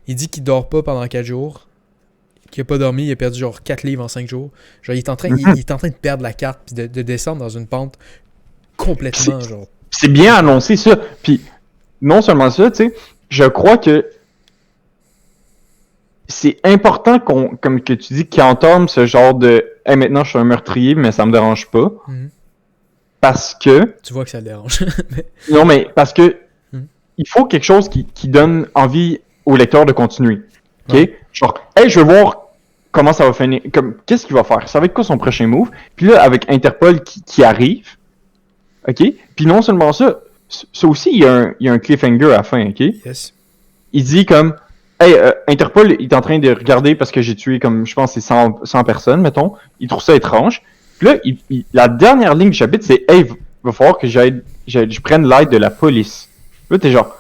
Il dit qu'il dort pas pendant 4 jours. Qu'il a pas dormi, il a perdu genre 4 livres en 5 jours. Genre, il est en train de perdre la carte puis de descendre dans une pente complètement, genre. C'est bien annoncé, ça. Puis, non seulement ça, tu sais, je crois que c'est important comme que tu dis, qu'il entame ce genre de « Hey, maintenant, je suis un meurtrier, mais ça me dérange pas. Parce que... Tu vois que ça le dérange. Non, mais parce que il faut quelque chose qui donne envie au lecteur de continuer. OK? Ouais. Genre, hey, je veux voir comment ça va finir. Qu'est-ce qu'il va faire? Ça va être quoi son prochain move? Puis là, avec Interpol qui arrive, OK? Puis non seulement ça aussi, il y a un cliffhanger à la fin, OK? Yes. Il dit comme, hey, Interpol est en train de regarder parce que j'ai tué comme, je pense, c'est 100 personnes, mettons. Il trouve ça étrange. Puis là, la dernière ligne du chapitre, c'est, hey, va falloir que je prenne l'aide de la police. Là, t'es genre,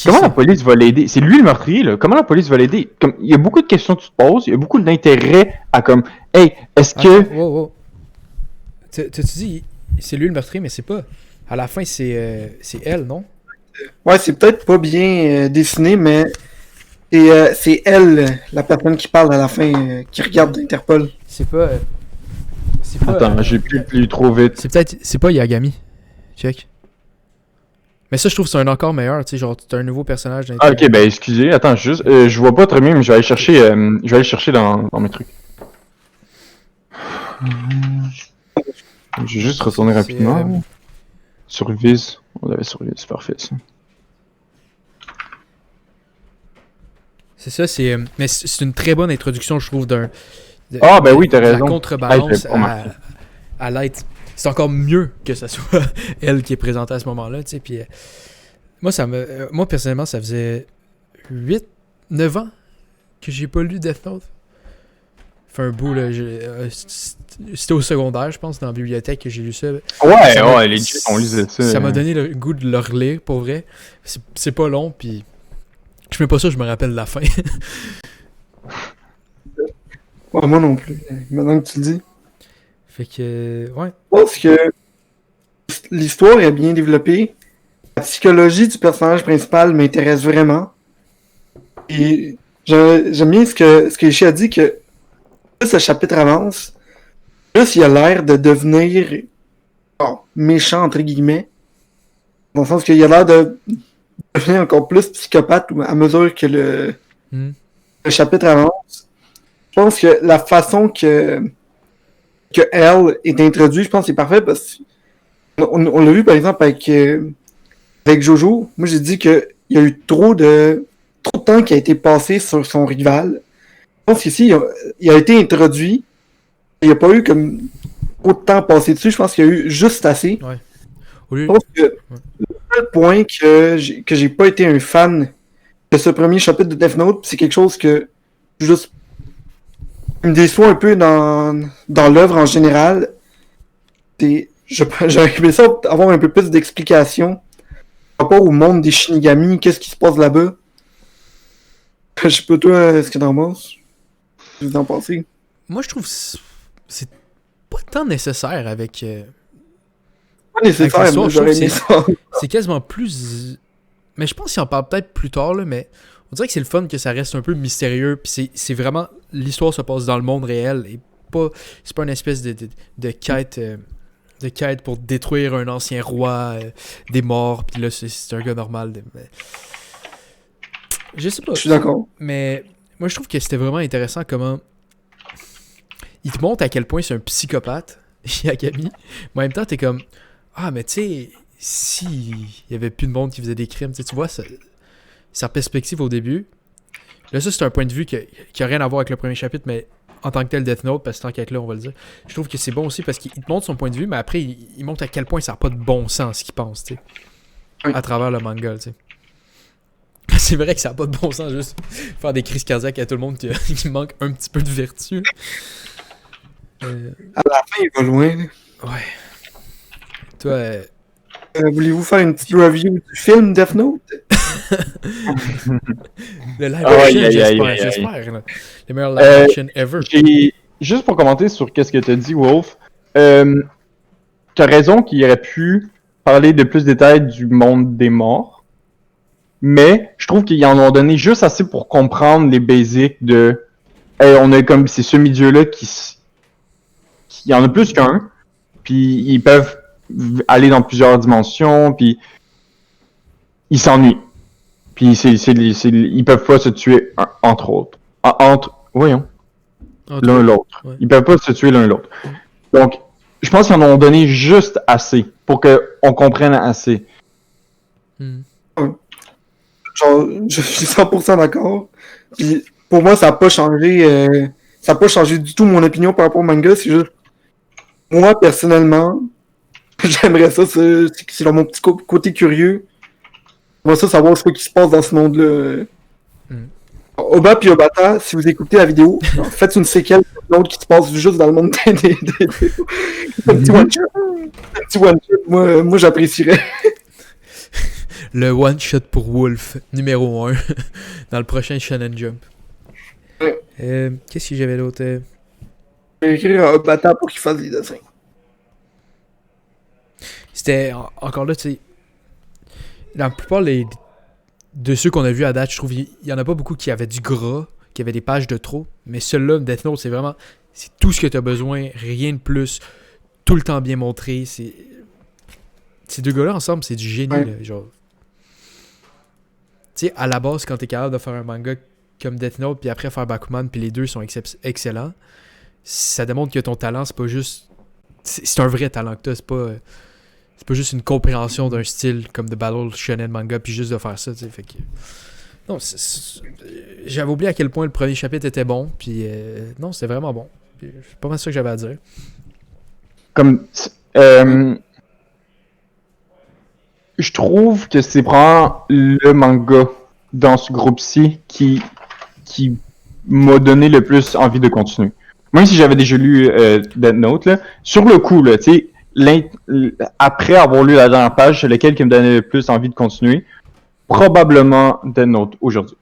comment la police va l'aider? C'est lui le meurtrier, là. Comment la police va l'aider? Comme, il y a beaucoup de questions que tu te poses, il y a beaucoup d'intérêt à comme, hey, est-ce que... Wow. Tu dis, c'est lui le meurtrier, mais c'est pas. À la fin, c'est elle, non? Ouais, c'est peut-être pas bien dessiné, mais c'est elle, la personne qui parle à la fin, qui regarde Interpol. C'est pas... Attends, j'ai plus trop vite. C'est pas Yagami. Check. Mais ça, je trouve que c'est un encore meilleur, tu sais, genre, t'as un nouveau personnage. Ah, ok, ben excusez, attends, juste, je vois pas très bien, mais je vais aller chercher dans mes trucs. Je vais juste retourner rapidement. Sur Viz, on l'avait sur Viz, parfait ça. C'est ça, mais c'est une très bonne introduction, je trouve, ben oui, t'as raison. La contrebalance à l'aide. C'est encore mieux que ce soit elle qui est présentée à ce moment-là, tu sais. Puis moi, personnellement, ça faisait 8-9 ans que j'ai pas lu Death Note. Fait un bout, là. C'était au secondaire, je pense, dans la bibliothèque que j'ai lu ça. Ouais, legit, on lisait ça. Ça m'a donné le goût de le relire, pour vrai. C'est pas long, puis je fais pas ça, je me rappelle la fin. Ouais, moi non plus, maintenant que tu le dis. Fait que, ouais. Je pense que l'histoire est bien développée. La psychologie du personnage principal m'intéresse vraiment. Et j'aime bien ce que Ishii a dit, que plus ce chapitre avance, plus il a l'air de devenir méchant, entre guillemets. Dans le sens qu'il a l'air de devenir encore plus psychopathe à mesure que le chapitre avance. Je pense que la façon que elle est introduite, je pense que c'est parfait parce qu'on l'a vu par exemple avec Jojo. Moi j'ai dit qu'il y a eu trop de temps qui a été passé sur son rival. Je pense qu'ici il a été introduit. Il n'y a pas eu comme trop de temps passé dessus. Je pense qu'il y a eu juste assez. Ouais. Je pense que le seul point que j'ai pas été un fan de ce premier chapitre de Death Note, c'est quelque chose que juste me déçoit un peu dans l'œuvre en général. J'aurais aimé ça avoir un peu plus d'explications par rapport au monde des Shinigami, qu'est-ce qui se passe là-bas. Je sais pas toi, ce que t'en penses. Je vous en pensez. Moi je trouve c'est pas tant nécessaire avec... Pas nécessaire, mais j'aurais aimé ça. C'est quasiment plus... Mais je pense qu'il en parle peut-être plus tard, là, mais on dirait que c'est le fun que ça reste un peu mystérieux, puis c'est vraiment... L'histoire se passe dans le monde réel, et c'est pas une espèce de quête... de quête pour détruire un ancien roi des morts, puis là, c'est un gars normal. Mais... Je sais pas. Je suis d'accord. Mais moi, je trouve que c'était vraiment intéressant comment... Il te montre à quel point c'est un psychopathe, Yagami. Mais en même temps, t'es comme... Ah, mais tu sais, si il y avait plus de monde qui faisait des crimes, tu vois, sa perspective au début. Là, ça, c'est un point de vue qui a rien à voir avec le premier chapitre, mais en tant que tel Death Note, parce que tant qu'être là, on va le dire. Je trouve que c'est bon aussi parce qu'il te montre son point de vue, mais après, il montre à quel point ça n'a pas de bon sens ce qu'il pense, tu sais. Oui. À travers le manga, tu sais. C'est vrai que ça n'a pas de bon sens juste faire des crises cardiaques à tout le monde qui manque un petit peu de vertu. À la fin, il va loin. Ouais. Toi, Voulez-vous faire une petite review du film Death Note? le live Aïe, action, aïe, aïe, aïe, j'espère. Là. Les meilleurs live action ever. Juste pour commenter sur qu'est-ce que t'as dit, Wolf, t'as raison qu'il aurait pu parler de plus de détails du monde des morts, mais je trouve qu'ils en ont donné juste assez pour comprendre les basics de... Hey, on a comme ces semi-dieux-là qui y en a plus qu'un, puis ils peuvent aller dans plusieurs dimensions, puis ils s'ennuient. Puis ils peuvent pas se tuer entre autres. Voyons. L'un l'autre. Ouais. Ils peuvent pas se tuer l'un l'autre. Donc, je pense qu'ils en ont donné juste assez pour qu'on comprenne assez. Genre, je suis 100% d'accord. Puis, pour moi, ça n'a pas changé. Ça n'a pas changé du tout mon opinion par rapport au manga. C'est juste. Moi, personnellement, j'aimerais ça. C'est dans mon petit côté curieux. J'aimerais ça savoir ce qui se passe dans ce monde-là. Oba puis Obata, si vous écoutez la vidéo, faites une séquelle de l'autre qui se passe juste dans le monde des un petit one-shot. Un petit one-shot, moi j'apprécierais. Le one-shot pour Wolf, numéro 1, dans le prochain Shonen Jump. Qu'est-ce que j'avais d'autre? Je vais écrire à Obata pour qu'il fasse des dessins. C'était, encore là, tu sais, la plupart de ceux qu'on a vus à date, je trouve il y en a pas beaucoup qui avaient du gras, qui avaient des pages de trop, mais celui-là, Death Note, c'est vraiment, c'est tout ce que tu as besoin, rien de plus, tout le temps bien montré, c'est... Ces deux gars-là ensemble, c'est du génie, Ouais. là, genre... Tu sais, à la base, quand t'es capable de faire un manga comme Death Note, puis après faire Bakuman, puis les deux sont excellents, ça démontre que ton talent, c'est pas juste... C'est un vrai talent que t'as, c'est pas juste une compréhension d'un style comme de Battle Shonen Manga, puis juste de faire ça, tu sais, fait que... Non, j'avais oublié à quel point le premier chapitre était bon, puis non, c'était vraiment bon. Puis, c'est pas mal ça que j'avais à dire. Comme... je trouve que c'est vraiment le manga dans ce groupe-ci qui m'a donné le plus envie de continuer. Même si j'avais déjà lu Death Note, là, sur le coup, là, tu sais, après avoir lu la dernière page, c'est lequel qui me donnait le plus envie de continuer. Probablement Death Note aujourd'hui.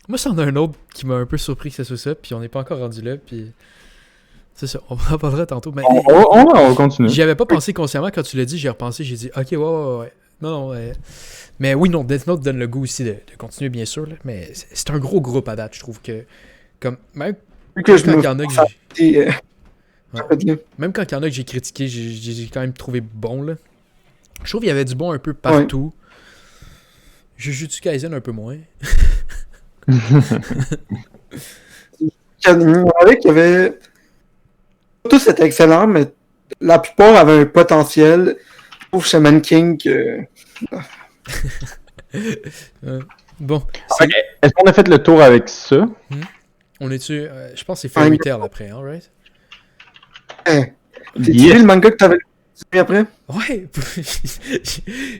Moi, c'en a un autre qui m'a un peu surpris que ce soit ça, puis on n'est pas encore rendu là, puis... C'est ça, on en parlera tantôt. Mais On va continuer. j'y avais pas pensé consciemment quand tu l'as dit, j'ai repensé, j'ai dit ok, ouais. Non, mais oui, non, Death Note donne le goût aussi de continuer, bien sûr, là, mais c'est un gros groupe à date, je trouve que. Comme, même Que je quand me il y en a que j'ai. Même quand il y en a que j'ai critiqué, j'ai quand même trouvé bon, là. Je trouve qu'il y avait du bon un peu partout. Jujutsu Kaisen un peu moins. Il y en avait qui avaient. Tous étaient excellents, mais la plupart avaient un potentiel. Je trouve Shaman King que. Bon, Ok. Est-ce qu'on a fait le tour avec ça? on est-tu. Je pense que c'est Fairy Tail après, hein, right? Tu vu le manga que t'avais lu après? Ouais!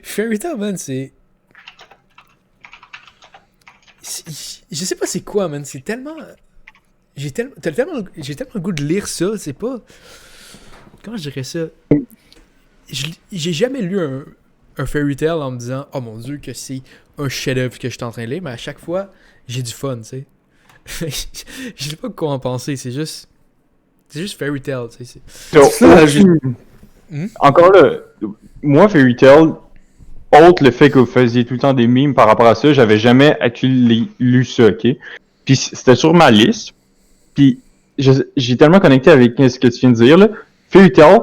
Fairy Tail, man, c'est. Je sais pas c'est quoi, man. C'est tellement. J'ai tellement le goût de lire ça. C'est pas. Comment je dirais ça? J'ai jamais lu un Fairy Tail en me disant oh mon dieu, que c'est un chef-d'œuvre que je suis en train de lire, mais à chaque fois, j'ai du fun, tu sais. Je sais pas quoi en penser, c'est juste. C'est juste Fairy Tail, tu sais. Encore là, moi, Fairy Tail, autre le fait que vous faisiez tout le temps des mimes par rapport à ça, j'avais jamais lu ça, ok? Puis c'était sur ma liste, puis j'ai tellement connecté avec ce que tu viens de dire, là. Fairy Tail,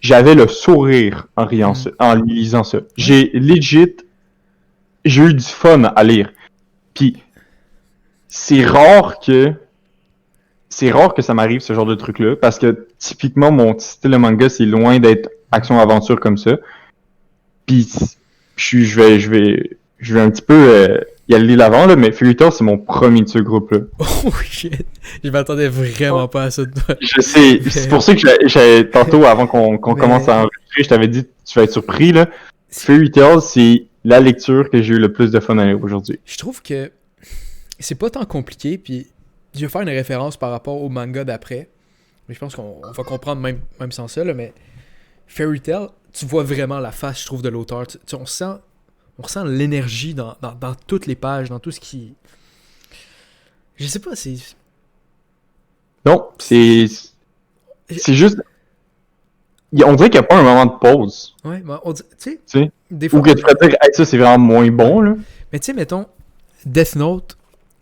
j'avais le sourire en lisant ça. J'ai eu du fun à lire. Puis c'est rare que ça m'arrive ce genre de truc-là, parce que typiquement mon style de manga c'est loin d'être action-aventure comme ça. Puis je vais un petit peu y aller l'avant là, mais Fairy Tail c'est mon premier de ce groupe-là. Oh shit! Je m'attendais vraiment pas à ça de toi. Je sais, c'est pour ça que tantôt avant qu'on commence à enregistrer, je t'avais dit tu vas être surpris là. Fairy Tail c'est la lecture que j'ai eu le plus de fun à lire aujourd'hui. Je trouve que c'est pas tant compliqué, puis je vais faire une référence par rapport au manga d'après, mais je pense qu'on va comprendre même sans ça, là, mais Fairy Tail, tu vois vraiment la face, je trouve, de l'auteur. On ressent l'énergie dans toutes les pages, dans tout ce qui... Je sais pas, c'est... Non, c'est juste... On dirait qu'il n'y a pas un moment de pause. Ouais, ben, tu sais, Tu sais? des fois... Ou que tu vas dire, hey, ça c'est vraiment moins bon, là. Mais tu sais, mettons, Death Note,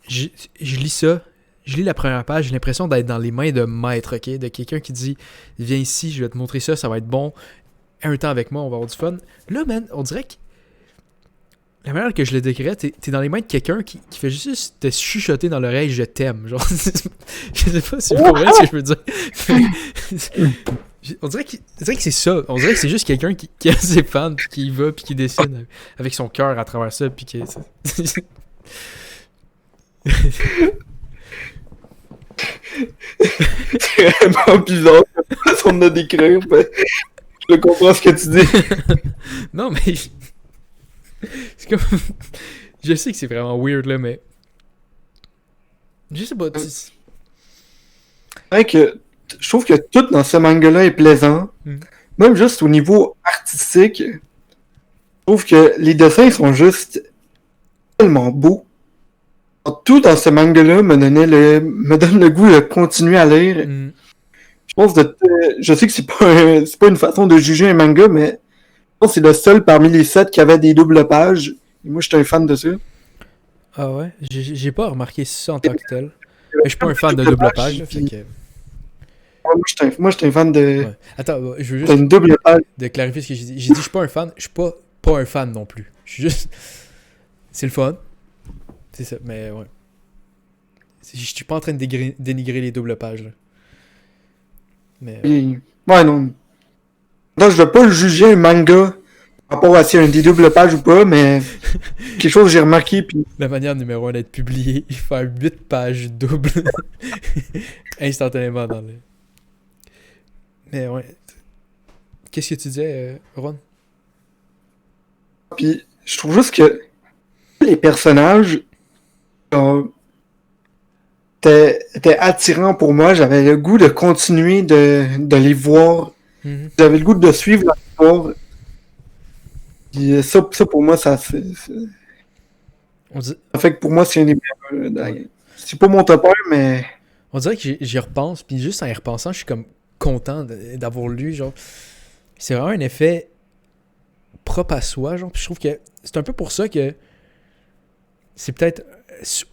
je lis ça, je lis la première page, j'ai l'impression d'être dans les mains de maître, ok? De quelqu'un qui dit, viens ici, je vais te montrer ça, ça va être bon. Un temps avec moi, on va avoir du fun. Là, man, on dirait que la manière que je le décrirais, t'es dans les mains de quelqu'un qui fait juste te chuchoter dans l'oreille, je t'aime. Genre, je sais pas si c'est pour vrai ce que je veux dire. On dirait que c'est ça. On dirait que c'est juste quelqu'un qui a ses fans, puis qui y va, puis qui dessine avec son cœur à travers ça, puis qui... C'est vraiment bizarre comme façon de le décrire, mais je comprends ce que tu dis. Non, mais... C'est comme... Je sais que c'est vraiment weird, là, mais... Je sais pas, C'est vrai que je trouve que tout dans ce manga-là est plaisant. Même juste au niveau artistique, je trouve que les dessins sont juste tellement beaux. Tout dans ce manga-là me donne le goût de continuer à lire. Je pense je sais que c'est pas une façon de juger un manga, mais je pense que c'est le seul parmi les 7 qui avait des doubles pages. Et moi, j'étais un fan de ça. Ah ouais? J'ai pas remarqué ça en tant que tel. Mais je suis pas un fan de double page, là, fait que... Moi, j'étais un fan de... Ouais. Attends, je veux T'as juste une double page. de clarifier ce que j'ai dit. J'ai dit je suis pas un fan, je suis pas un fan non plus. Je suis juste... C'est le fun. C'est ça, mais ouais. Je suis pas en train de dénigrer les doubles pages, là. Mais... Ouais, non. Non, je veux pas juger un manga par rapport à si un des doubles pages ou pas, mais quelque chose que j'ai remarqué, puis... La manière numéro 1 d'être publié, il fait 8 pages doubles instantanément dans le... Mais ouais. Qu'est-ce que tu disais, Ron? Puis je trouve juste que les personnages étaient attirants pour moi. J'avais le goût de continuer de les voir. J'avais le goût de suivre leur histoire. Puis ça pour moi, ça fait que pour moi, c'est un des meilleurs. C'est pas mon top 1, mais... On dirait que j'y repense, puis juste en y repensant, je suis comme content d'avoir lu, genre... C'est vraiment un effet propre à soi, genre, puis je trouve que c'est un peu pour ça que c'est peut-être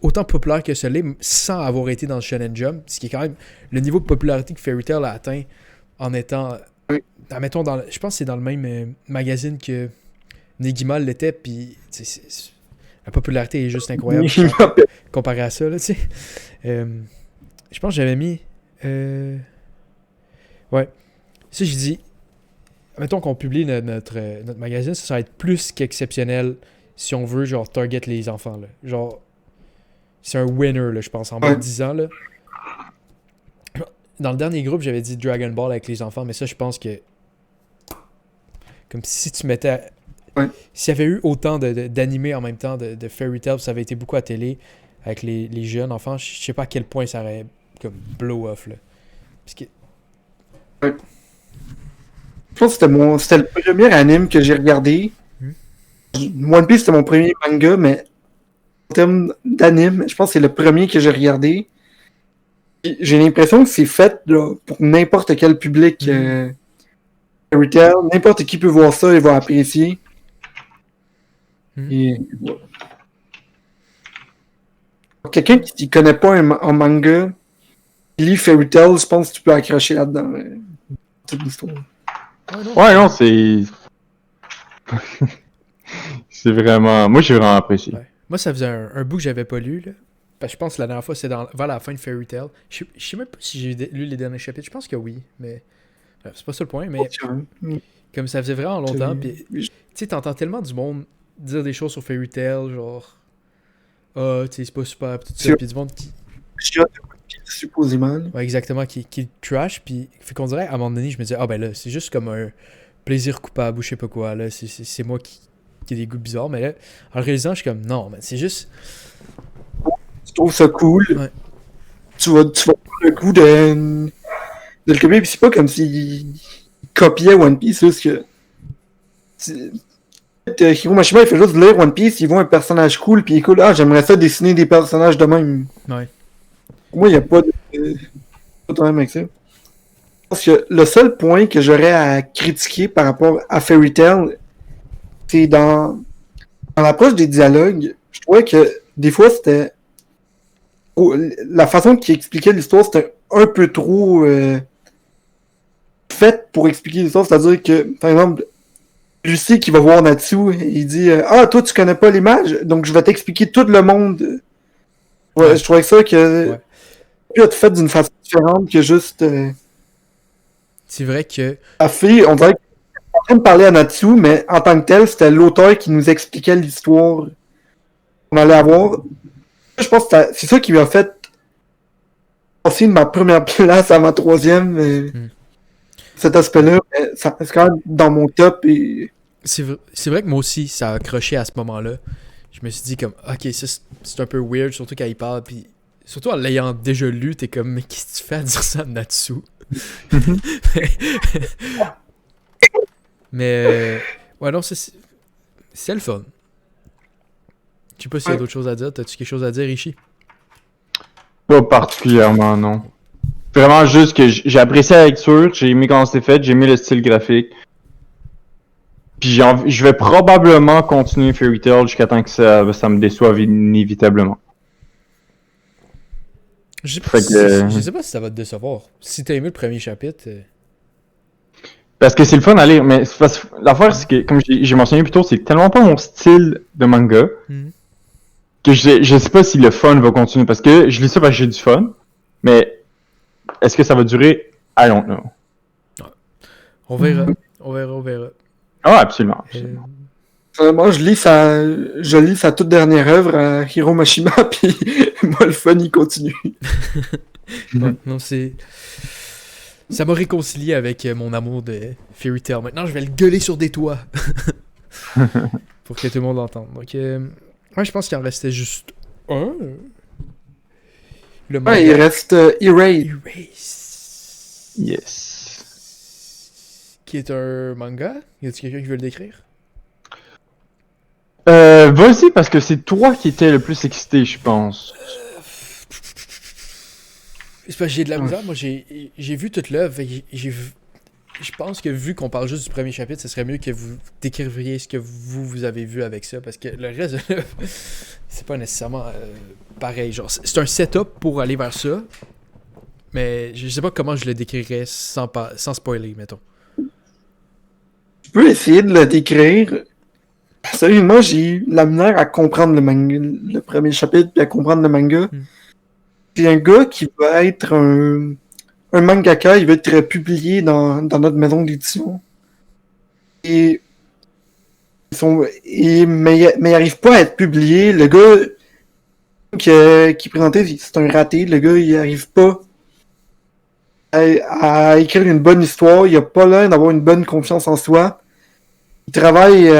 autant populaire que cela sans avoir été dans le Shonen Jump, ce qui est quand même le niveau de popularité que Fairy Tail a atteint en étant... Admettons, je pense que c'est dans le même magazine que Negima l'était, puis la popularité est juste incroyable comparé à ça, là, tu sais. Je pense que j'avais mis... Ouais. Ça, j'ai dit... Mettons qu'on publie notre magazine, ça va être plus qu'exceptionnel si on veut, genre, target les enfants, là. Genre, c'est un winner, là, je pense, en bas de 10 ans, là. Dans le dernier groupe, j'avais dit Dragon Ball avec les enfants, mais ça, je pense que... Comme si tu mettais... S'il y avait eu autant d'animés en même temps de Fairy Tail, ça avait été beaucoup à télé avec les jeunes enfants, je sais pas à quel point ça aurait comme blow off, là. Parce que... Je pense que c'était le premier anime que j'ai regardé. One Piece, c'était mon premier manga, mais en termes d'anime, je pense que c'est le premier que j'ai regardé. Et j'ai l'impression que c'est fait là, pour n'importe quel public. Fairy Tail, n'importe qui peut voir ça et va apprécier. Et, ouais. Quelqu'un qui connaît pas un manga, qui lit Fairy Tail, je pense que tu peux accrocher là-dedans. C'est une histoire. Ouais, non, c'est... c'est vraiment... Moi, j'ai vraiment apprécié. Ouais. Moi, ça faisait un bout que j'avais pas lu, là. Parce que je pense que la dernière fois, c'est vers la fin de Fairy Tail. Je sais même pas si j'ai lu les derniers chapitres. Je pense que oui, mais... c'est pas ça le point, mais... Comme ça faisait vraiment longtemps, puis... Tu sais, t'entends tellement du monde dire des choses sur Fairy Tail, genre... Ah, tu sais, c'est pas super, pis tout ça, pis du monde qui... supposément. Ouais, exactement, qui trash, puis fait qu'on dirait, à un moment donné, je me disais, ah ben là, c'est juste comme un plaisir coupable ou je sais pas quoi, là, c'est moi qui a des goûts bizarres, mais là, en le réalisant, je suis comme, non, mais c'est juste... Tu trouves ça cool. Ouais. Tu vas avoir le goût de le copier, puis c'est pas comme s'il copiait One Piece, c'est juste que... Hiro Mashima, il fait juste lire One Piece, il voit un personnage cool, puis il est cool, ah, j'aimerais ça dessiner des personnages de même. Ouais. Pour moi, il n'y a pas de problème avec ça. Parce que le seul point que j'aurais à critiquer par rapport à Fairy Tail, c'est dans l'approche des dialogues. Je trouvais que des fois, c'était... La façon qu'il expliquait l'histoire, c'était un peu trop fait pour expliquer l'histoire. C'est-à-dire que, par exemple, Lucie qui va voir Natsu, il dit ah, toi, tu connais pas l'image, donc je vais t'expliquer tout le monde. Ouais. Je trouvais ça que... Ouais. Puis être fait d'une façon différente que juste... C'est vrai que... La fille, on dirait qu'elle est en train de parler à Natsu, mais en tant que tel, c'était l'auteur qui nous expliquait l'histoire qu'on allait avoir. Je pense que c'est ça qui m'a fait passer de ma première place à ma troisième. Cet aspect-là, ça reste quand même dans mon top. Et... C'est vrai que moi aussi, ça a accroché à ce moment-là. Je me suis dit comme, ok, ça c'est un peu weird, surtout quand il parle, puis surtout en l'ayant déjà lu, t'es comme, mais qu'est-ce que tu fais à dire ça à Natsu? Mais, ouais, non, c'est le fun. Je sais pas s'il y a d'autres choses à dire. T'as-tu quelque chose à dire, Rishi? Pas particulièrement, non. Vraiment juste que j'ai apprécié la lecture, j'ai aimé comment c'était fait, j'ai aimé le style graphique. Puis je vais probablement continuer Fairy Tail jusqu'à temps que ça me déçoive inévitablement. Je sais pas si ça va te décevoir. Si t'as aimé le premier chapitre... Parce que c'est le fun à lire, mais l'affaire c'est que, comme j'ai mentionné plus tôt, c'est tellement pas mon style de manga que je sais pas si le fun va continuer. Parce que je lis ça parce que j'ai du fun, mais est-ce que ça va durer? I don't know. On verra. On verra. Ah, absolument. Moi, je lis sa toute dernière œuvre à Hiro Mashima, puis moi, le fun, il continue. Ouais, non, c'est... Ça m'a réconcilié avec mon amour de Fairy Tail. Maintenant, je vais le gueuler sur des toits. Pour que tout le monde l'entende. Donc, ouais, je pense qu'il en restait juste un. Le manga. Ouais, il reste Erase. Erase. Yes. Qui est un manga. Y a-t-il quelqu'un qui veut le décrire? Vas-y, parce que c'est toi qui étais le plus excité, je pense. C'est parce que j'ai de la misère. Moi, j'ai vu toute l'œuvre. Je pense que vu qu'on parle juste du premier chapitre, ce serait mieux que vous décriviez ce que vous avez vu avec ça. Parce que le reste de l'œuvre, c'est pas nécessairement pareil. Genre, c'est un setup pour aller vers ça. Mais je sais pas comment je le décrirais sans spoiler, mettons. Je peux essayer de le décrire. Sérieusement, j'ai eu la misère à comprendre le manga, le premier chapitre, puis à comprendre le manga. C'est un gars qui va être un mangaka, il va être publié dans notre maison d'édition. Mais il n'arrive pas à être publié. Le gars qui présentait, c'est un raté. Le gars, il n'arrive pas à écrire une bonne histoire. Il n'a pas l'air d'avoir une bonne confiance en soi. Il travaille...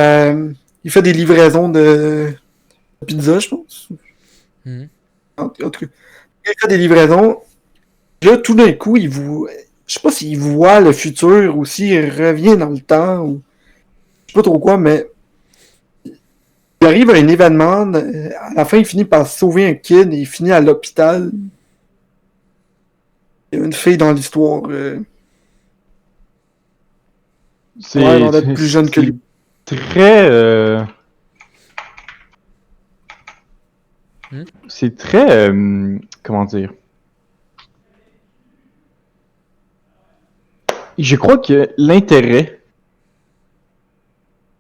il fait des livraisons de pizza, je pense. En tout cas, il fait des livraisons. Là, tout d'un coup, je sais pas s'il voit le futur ou s'il revient dans le temps ou je sais pas trop quoi, mais il arrive à un événement. À la fin, il finit par sauver un kid et il finit à l'hôpital. Il y a une fille dans l'histoire. Ouais, d'être plus jeune que lui. Très. C'est très. Comment dire? Je crois que l'intérêt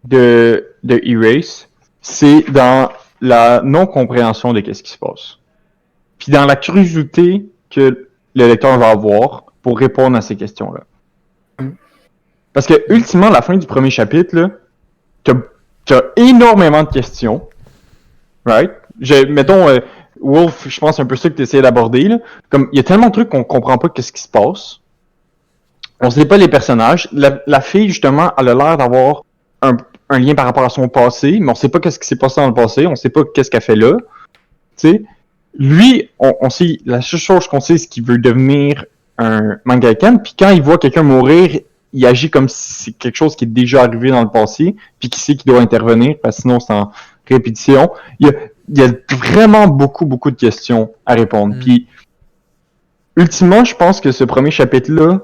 de Erase, c'est dans la non-compréhension de qu'est-ce qui se passe. Puis dans la curiosité que le lecteur va avoir pour répondre à ces questions-là. Parce que, ultimement, la fin du premier chapitre, là, t'as énormément de questions. Right? Mettons, Wolf, je pense c'est un peu ça que tu essayais d'aborder. Là. Comme, il y a tellement de trucs qu'on comprend pas qu'est-ce qui se passe. On sait pas les personnages. La fille, justement, elle a l'air d'avoir un un lien par rapport à son passé, mais on sait pas qu'est-ce qui s'est passé dans le passé, on sait pas qu'est-ce qu'elle fait là. Tu sais, lui, on sait, la seule chose qu'on sait, c'est qu'il veut devenir un mangakan, puis quand il voit quelqu'un mourir, il agit comme si c'est quelque chose qui est déjà arrivé dans le passé, puis qu'il sait qu'il doit intervenir, parce que sinon c'est en répétition. Il y a vraiment beaucoup de questions à répondre. Puis, ultimement, je pense que ce premier chapitre-là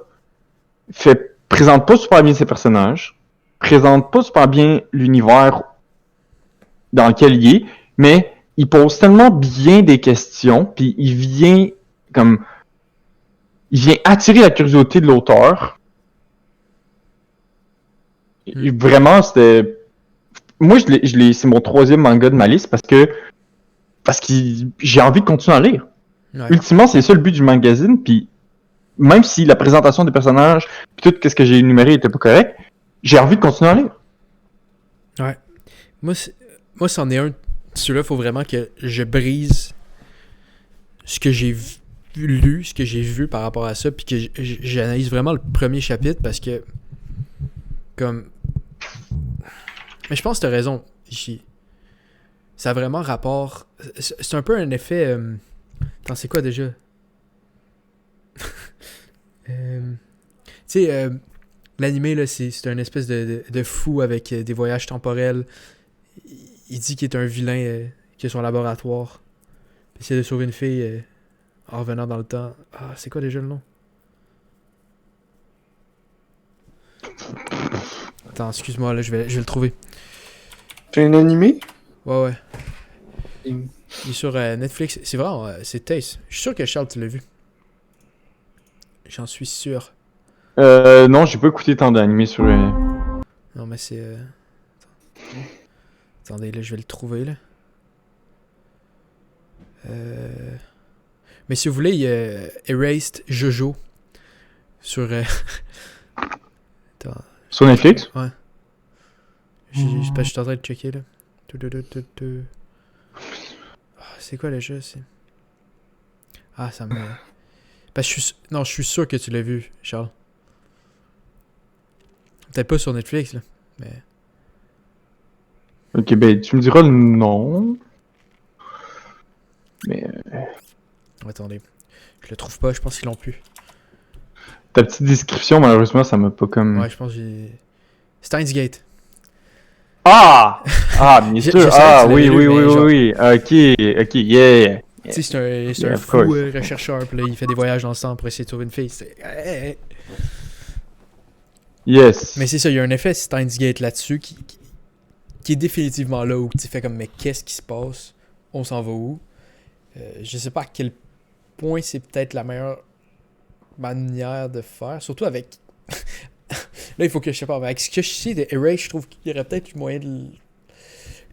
présente pas super bien ses personnages, présente pas super bien l'univers dans lequel il est, mais il pose tellement bien des questions, puis il vient attirer la curiosité de l'auteur. Vraiment, c'était... Moi, c'est mon 3e manga de ma liste parce que j'ai envie de continuer à lire. Ouais. Ultimement, c'est ça le but du magazine, puis même si la présentation des personnages, puis tout ce que j'ai énuméré était pas correct, j'ai envie de continuer à lire. Ouais. Moi, c'en est un. Celui-là, il faut vraiment que je brise ce que j'ai lu, ce que j'ai vu par rapport à ça, puis que j'analyse vraiment le premier chapitre parce que, comme. Mais je pense que t'as raison, Ishi. Ça a vraiment rapport. C'est un peu un effet. Attends, c'est quoi déjà? Tu sais, l'animé, là, c'est un espèce de fou avec des voyages temporels. Il dit qu'il est un vilain qui a son laboratoire. Il essaie de sauver une fille en revenant dans le temps. Ah, c'est quoi déjà le nom? Attends, excuse-moi, là, je vais le trouver. C'est un animé? Ouais. Il est sur Netflix. C'est vraiment... c'est Taste. Je suis sûr que Charles, tu l'as vu. J'en suis sûr. Non, j'ai pas écouté tant d'animés sur... Non, mais c'est... Attendez, là, je vais le trouver, là. Mais si vous voulez, il y a Erased Jojo sur... Attends. Sur Netflix? Ouais. Je suis en train de checker, là. Ah, c'est quoi le jeu, c'est... Ah, ça me... Parce que je suis sûr que tu l'as vu, Charles. Peut-être pas sur Netflix, là, mais... Ok, ben, tu me diras le nom. Mais... Attendez. Je le trouve pas, je pense qu'ils l'ont plus. Ta petite description, malheureusement, ça m'a pas comme... Ouais, je pense que j'ai... Steins Gate. Ah! Ah, bien sûr! Je savais Ah, que tu oui, l'avais lu, mais genre- oui. Ok, yeah. Tu sais, c'est un of fou course. rechercheur, puis là, il fait des voyages dans le temps pour essayer de trouver une fille. C'est... Yes. Mais c'est ça, il y a un effet Steins Gate là-dessus qui est définitivement là où tu fais comme, mais qu'est-ce qui se passe? On s'en va où? Je sais pas à quel point c'est peut-être la meilleure manière de faire, surtout avec... Là, il faut que je sais pas, avec ce que je sais de Erase, je trouve qu'il y aurait peut-être eu moyen de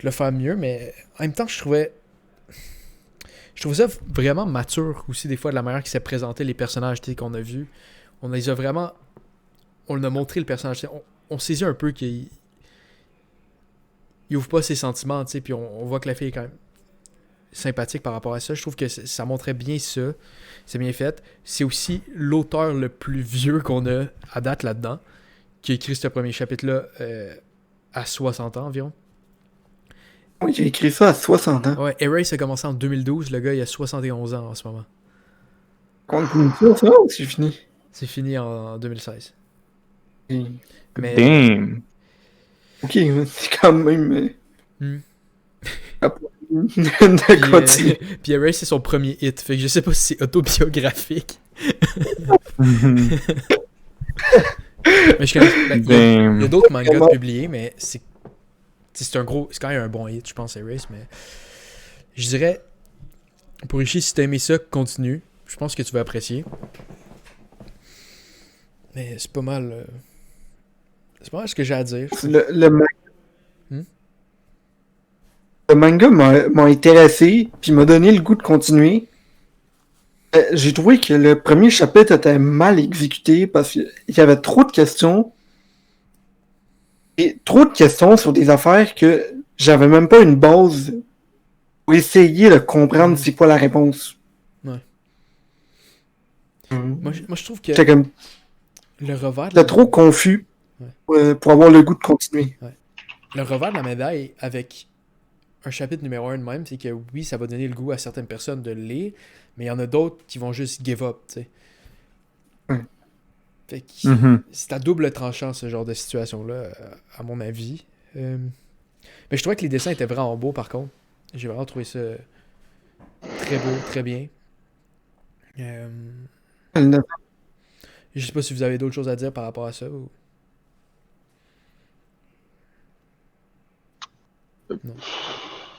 le faire mieux, mais en même temps, je trouvais ça vraiment mature aussi, des fois, de la manière qu'il s'est présenté les personnages qu'on a vus. On les a vraiment... On a montré le personnage. On saisit un peu qu'il ouvre pas ses sentiments, tu sais, puis on voit que la fille est quand même sympathique par rapport à ça. Je trouve que ça montrait bien ça. C'est bien fait. C'est aussi l'auteur le plus vieux qu'on a à date là-dedans, qui a écrit ce premier chapitre-là à 60 ans environ. Oui, j'ai écrit ça à 60 ans. Ouais, Erase a commencé en 2012. Le gars, il a 71 ans en ce moment. Continue ça ou c'est fini? C'est fini en 2016. Ok, Mais... Damn. c'est quand même... Hmm. de continuer. Puis Erase, c'est son premier hit. Fait que je sais pas si c'est autobiographique. Mais je connais... Il y a d'autres mangas publiés, mais c'est quand même un bon hit, je pense, Erase. Mais je dirais, pour Ishi, si t'as aimé ça, continue. Je pense que tu vas apprécier. Mais c'est pas mal... C'est pas mal ce que j'ai à dire. Le manga m'a intéressé, puis m'a donné le goût de continuer. J'ai trouvé que le premier chapitre était mal exécuté parce qu'il y avait trop de questions. Et trop de questions sur des affaires que j'avais même pas une base pour essayer de comprendre c'est quoi la réponse. Ouais. Moi, je trouve que J'étais comme... le revers... J'étais trop confus pour avoir le goût de continuer. Ouais. le revers de la médaille avec un chapitre numéro 1 de même, c'est que oui, ça va donner le goût à certaines personnes de le lire, mais il y en a d'autres qui vont juste give up, tu sais. Fait que c'est à double tranchant, ce genre de situation-là, à mon avis. Mais je trouvais que les dessins étaient vraiment beaux, par contre. J'ai vraiment trouvé ça très beau, très bien. Je sais pas si vous avez d'autres choses à dire par rapport à ça. Ou... Non.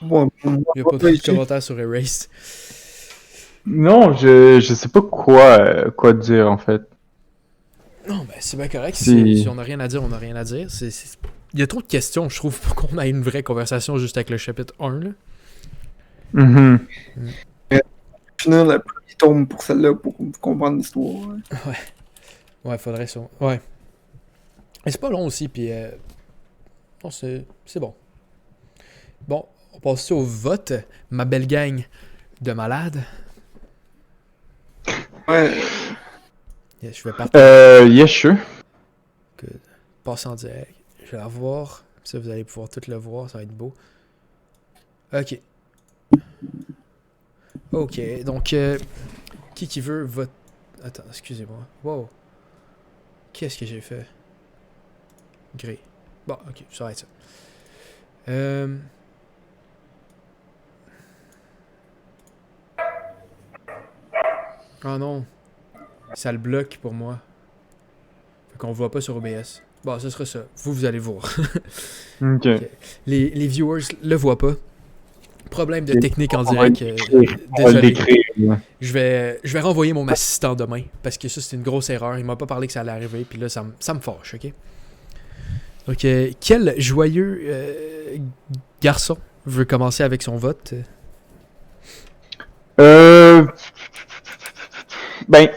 Bon, Il n'y a pas de commentaires sur Erased. Non, je sais pas quoi dire, en fait. Non, ben c'est bien correct. Si- Si on n'a rien à dire, on n'a rien à dire. Il y a trop de questions, je trouve, pour qu'on ait une vraie conversation juste avec le chapitre 1. Là. Mhm. finir le premier tome pour celle-là pour comprendre l'histoire. Ouais, faudrait ça. Ouais. Mais c'est pas long aussi, puis... Non, c'est bon. Bon, on passe au vote. Ma belle gang de malades. Ouais. Yeah, je vais partir. Yes, sure. Passer en direct. Je vais la voir. Ça, vous allez pouvoir tout le voir. Ça va être beau. Ok. Ok. Donc, qui veut vote... Attends, excusez-moi. Wow. Qu'est-ce que j'ai fait? Gris. Bon, ok. Ça va être ça. Oh non. Ça le bloque pour moi. Fait qu'on voit pas sur OBS. Bon, ce sera ça. Vous allez voir. Ok. Les viewers le voient pas. Problème de Ok. technique en On va direct. On va le Désolé. décrire. Je vais renvoyer mon assistant demain. Parce que ça, c'est une grosse erreur. Il m'a pas parlé que ça allait arriver. Puis là, ça me fâche, ok? Donc, quel joyeux garçon veut commencer avec son vote? Ben,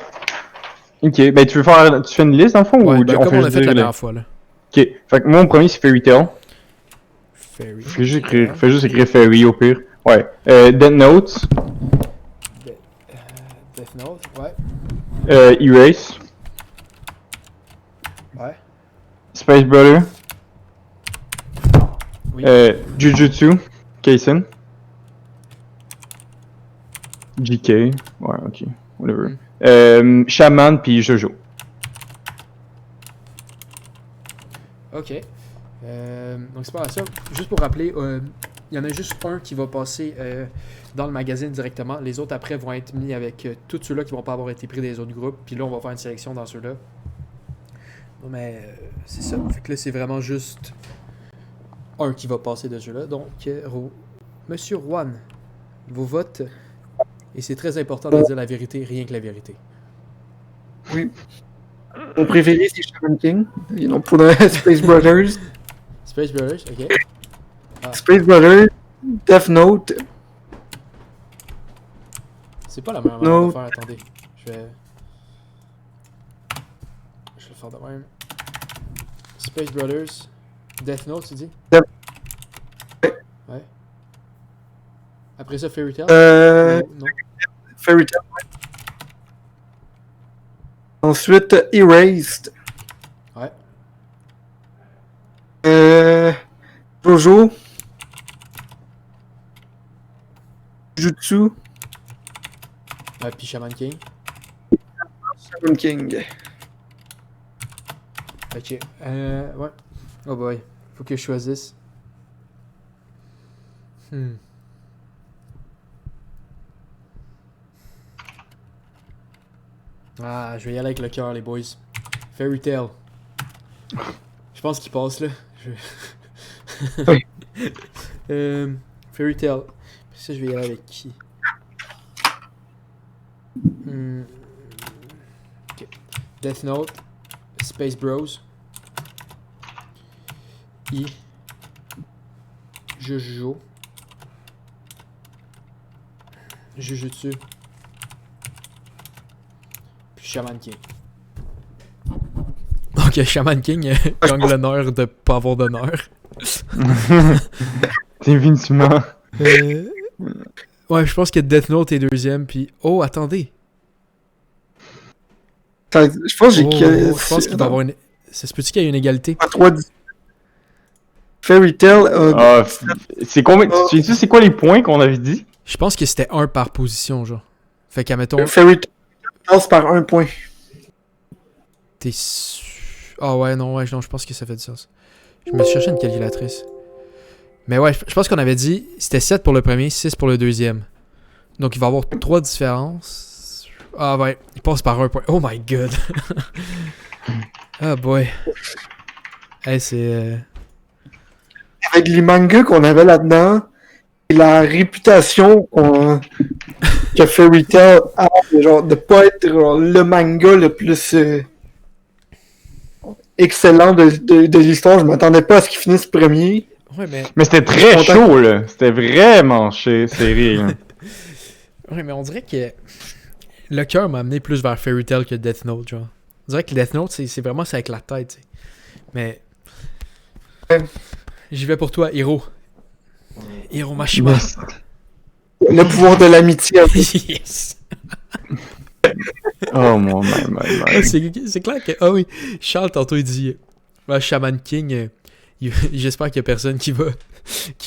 ok. Ben, tu fais une liste dans le fond Ouais, ou ben, on comme fait on a juste fait la dire dernière fois, là. Ok. Fait que moi, mon premier, c'est Fairy Tail. Fairy. Fais juste écrire Fairy au pire. Ouais. Death Note. Death Note, ouais. Erase. Ouais. Space Brother. Oui. Jujutsu. Kaisen. GK. Ouais, ok. Whatever. Shaman puis Jojo. Ok. Donc c'est pas ça. Juste pour rappeler, il y en a juste un qui va passer dans le magazine directement. Les autres après vont être mis avec tous ceux-là qui vont pas avoir été pris des autres groupes. Puis là, on va faire une sélection dans ceux-là. Non, mais c'est ça. Fait que là, c'est vraiment juste un qui va passer de ceux-là. Donc, Monsieur Juan, vos votes. Et c'est très important de dire la vérité, rien que la vérité. Oui. Mon préféré, c'est Shaman King. Et non, pour le Space Brothers. Space Brothers, ok. Space Brothers, Death Note. C'est pas la meilleure manière de faire, attendez. Je vais le faire de même. Space Brothers, Death Note, tu dis? Yep. Ouais. Après ça, Fairy Tail? Non. Fairy Tail. Ensuite, Erased. Ouais. Jojo. Jujutsu. Ouais, puis Shaman King. Shaman King. Ok. Ouais. Oh boy. Faut que je choisisse. Ah, je vais y aller avec le cœur, les boys. Fairy Tail. Je pense qu'il passe là. Oui. Fairy Tail. Puis ça, je vais y aller avec qui? Ok. Death Note. Space Bros. Jojo. Jujutsu. Puis Shaman King. Ok, Shaman King gagne l'honneur de pas avoir d'honneur. Définitivement. Ouais, je pense que Death Note est deuxième, puis... Oh, attendez! Je pense que Je pense qu'il va y avoir une... Ça se peut-tu qu'il y ait une égalité? À 3 10. Fairy Tail a... C'est combien? Tu sais c'est quoi les points qu'on avait dit? Je pense que c'était 1 par position, genre. Fait qu'admettons, Fairy Tail passe par 1 point. t'es... Ah ouais, non, je pense que ça fait du sens. Je me suis cherché une calculatrice. Mais ouais, je pense qu'on avait dit, c'était 7 pour le premier, 6 pour le deuxième. Donc il va y avoir 3 différences. Ah ouais, il passe par 1 point. Oh my god. Ah boy. Hey, c'est... Avec les mangas qu'on avait là-dedans, et la réputation que Fairy Tail a, genre, de pas être genre, le manga le plus excellent de l'histoire, je m'attendais pas à ce qu'il finisse premier. Ouais, mais... Mais c'était très chaud, là. C'était vraiment serré, là. Ouais, mais on dirait que... Le cœur m'a amené plus vers Fairy Tail que Death Note, genre. On dirait que Death Note, c'est vraiment ça avec la tête, tu sais. Mais... J'y vais pour toi, Hiro. Hiro Mashima. Le pouvoir de l'amitié. Yes! Oh mon Ah, c'est clair que... Ah oui, Charles, tantôt, il dit... Shaman King, j'espère qu'il y a personne qui va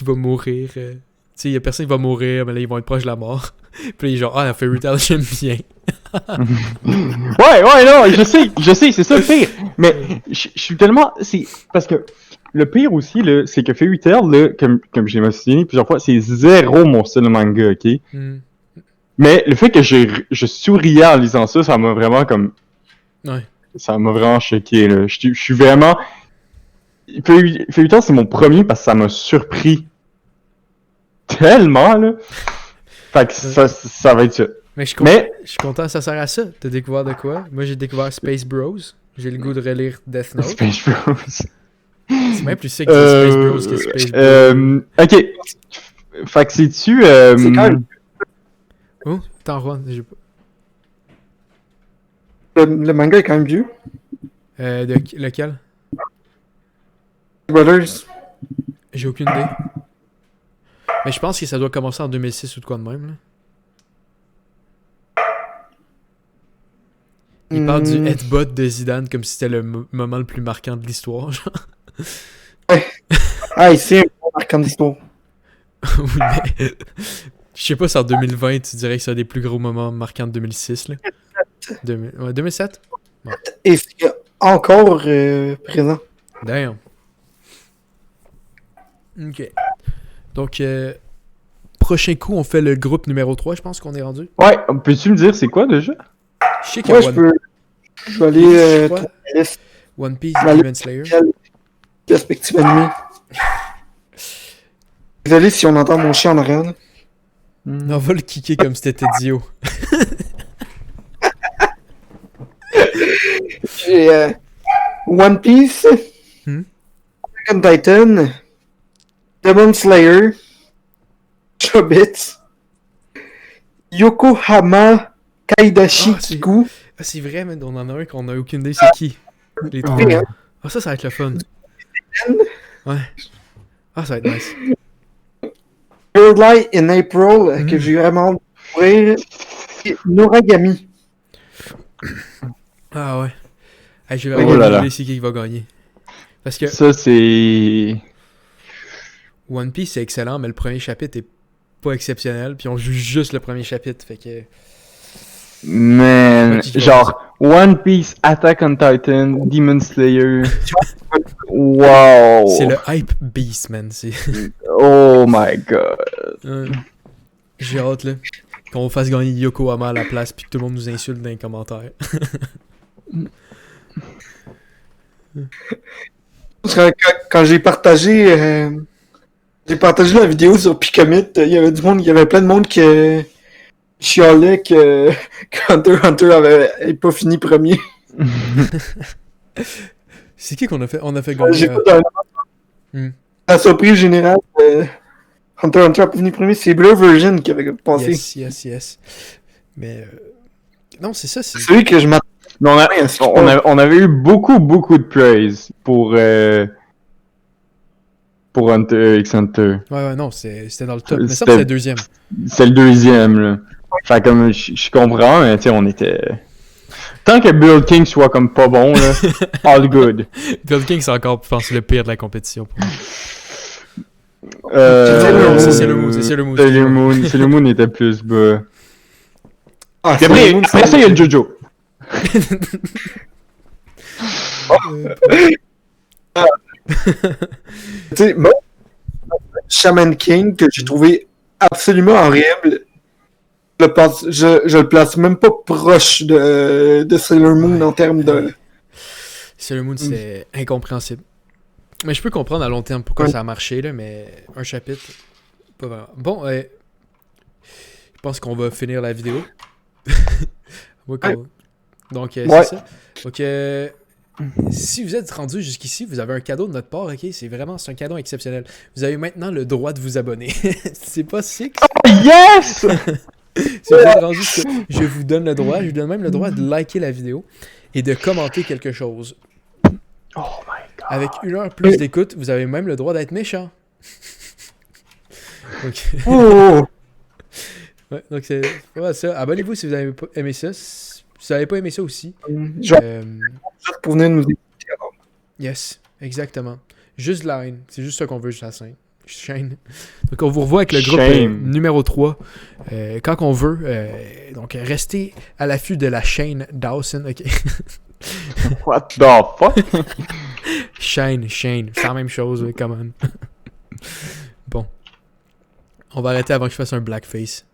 mourir. Tu sais, il y a personne qui va mourir, mais là, ils vont être proches de la mort. Puis là, il est genre, ah, Fairy Tail, j'aime bien. Ouais, non, je sais, c'est ça le pire. Mais je suis tellement... C'est parce que le pire aussi, là, c'est que Fairy Tail, là, comme je l'ai mentionné plusieurs fois, c'est zéro mon style de manga, ok? Mais le fait que je souriais en lisant ça, ça m'a vraiment comme... Ouais. Ça m'a vraiment choqué, là. Je suis vraiment... Fairy Tail, c'est mon premier parce que ça m'a surpris tellement, là. Fait que ça va être ça. Mais je suis content, ça sert à ça. T'as découvert de quoi? Moi, j'ai découvert Space Bros. J'ai le goût de relire Death Note. Space Bros. C'est même plus sick que Space Bros que Space Bros. Ok. Fait que c'est-tu... C'est quand même... Oh, attends, Juan, j'ai pas... Le manga est quand même vieux. Lequel? Brothers. J'ai aucune idée. Mais je pense que ça doit commencer en 2006 ou de quoi de même, là. Il parle du headbutt de Zidane comme si c'était le moment le plus marquant de l'histoire, genre. Ouais. Ah, c'est un peu marquant d'histoire. Oui, mais... Je sais pas si en 2020, tu dirais que c'est un des plus gros moments marquants de 2006, là. Ouais, 2007? Bon. Et c'est encore présent. Damn. Ok. Donc, prochain coup, on fait le groupe numéro 3, je pense qu'on est rendu. Ouais, peux-tu me dire c'est quoi déjà? Je sais qu'il y Ouais, a je vais aller... One Piece, Demon Slayer. Perspective animée. Désolé si on entend mon chien en arrière. Là. On va le kicker comme si c'était Dio. J'ai One Piece, Attack on Titan, Demon Slayer, Chobits, Yokohama Kaidashi Kiku. Ah, c'est vrai, mais on en a un qu'on a aucune idée c'est qui. Les trois. Ah, ça va être le fun. Ouais. Ah, ça va être nice. Third Light in April, que j'ai vraiment découvrir. Noragami. Ah ouais. Hey, je vais vraiment regarder c'est qui va gagner. Parce que ça, c'est... One Piece, c'est excellent, mais le premier chapitre est pas exceptionnel. Puis on joue juste le premier chapitre, fait que... Man, genre, One Piece, Attack on Titan, Demon Slayer... Wow! C'est le hype beast, man. Oh my god. J'ai hâte, là. Qu'on fasse gagner Yokohama à la place, puis que tout le monde nous insulte dans les commentaires. Quand j'ai partagé la vidéo sur Picamit, il y avait plein de monde qui chialait que Hunter x Hunter avait pas fini premier. C'est qui qu'on a fait? On a fait gagner. La surprise générale, Hunter x Hunter a pas fini premier, c'est Blue Version qui avait passé. Yes. Mais non, c'est ça. C'est celui que je m'attendais. On avait eu beaucoup de praise pour Hunter x Hunter. Ouais, non, c'était dans le top. Mais ça, c'est le deuxième. C'est le deuxième, là. Fait comme, je comprends, mais tu sais, on était... Tant que Build King soit comme pas bon, là, all good. Build King, c'est encore, je pense, le pire de la compétition pour moi. C'est Sailor Moon, c'est Sailor Moon. Sailor Moon était plus bas. Ah, Puis après, après ça, il y a le Jojo. Tu sais, moi, Shaman King, que j'ai trouvé absolument horrible, je le place même pas proche de Sailor Moon en termes de... Sailor Moon, c'est incompréhensible. Mais je peux comprendre à long terme pourquoi ça a marché, là, mais un chapitre, pas vraiment. Bon, je pense qu'on va finir la vidéo. Donc, c'est ça. Donc, si vous êtes rendu jusqu'ici, vous avez un cadeau de notre part, ok? C'est un cadeau exceptionnel. Vous avez maintenant le droit de vous abonner. C'est pas sick? Yes! Si vous êtes rendu jusque, je vous donne le droit, je vous donne même le droit de liker la vidéo et de commenter quelque chose. Oh my god. Avec 1 heure plus d'écoute, vous avez même le droit d'être méchant. Donc, Oh! ouais, donc c'est voilà ça. Abonnez-vous si vous avez pas aimé ça. Si vous n'avez pas aimé ça aussi. Genre, juste pour venir nous écouter. Yes, exactement. Juste line. C'est juste ça qu'on veut, juste la chaîne. Donc on vous revoit avec le groupe numéro 3 quand on veut. Donc restez à l'affût de la chaîne Dawson. Ok. What the fuck? Chaîne. C'est la même chose, come on. Bon. On va arrêter avant que je fasse un blackface.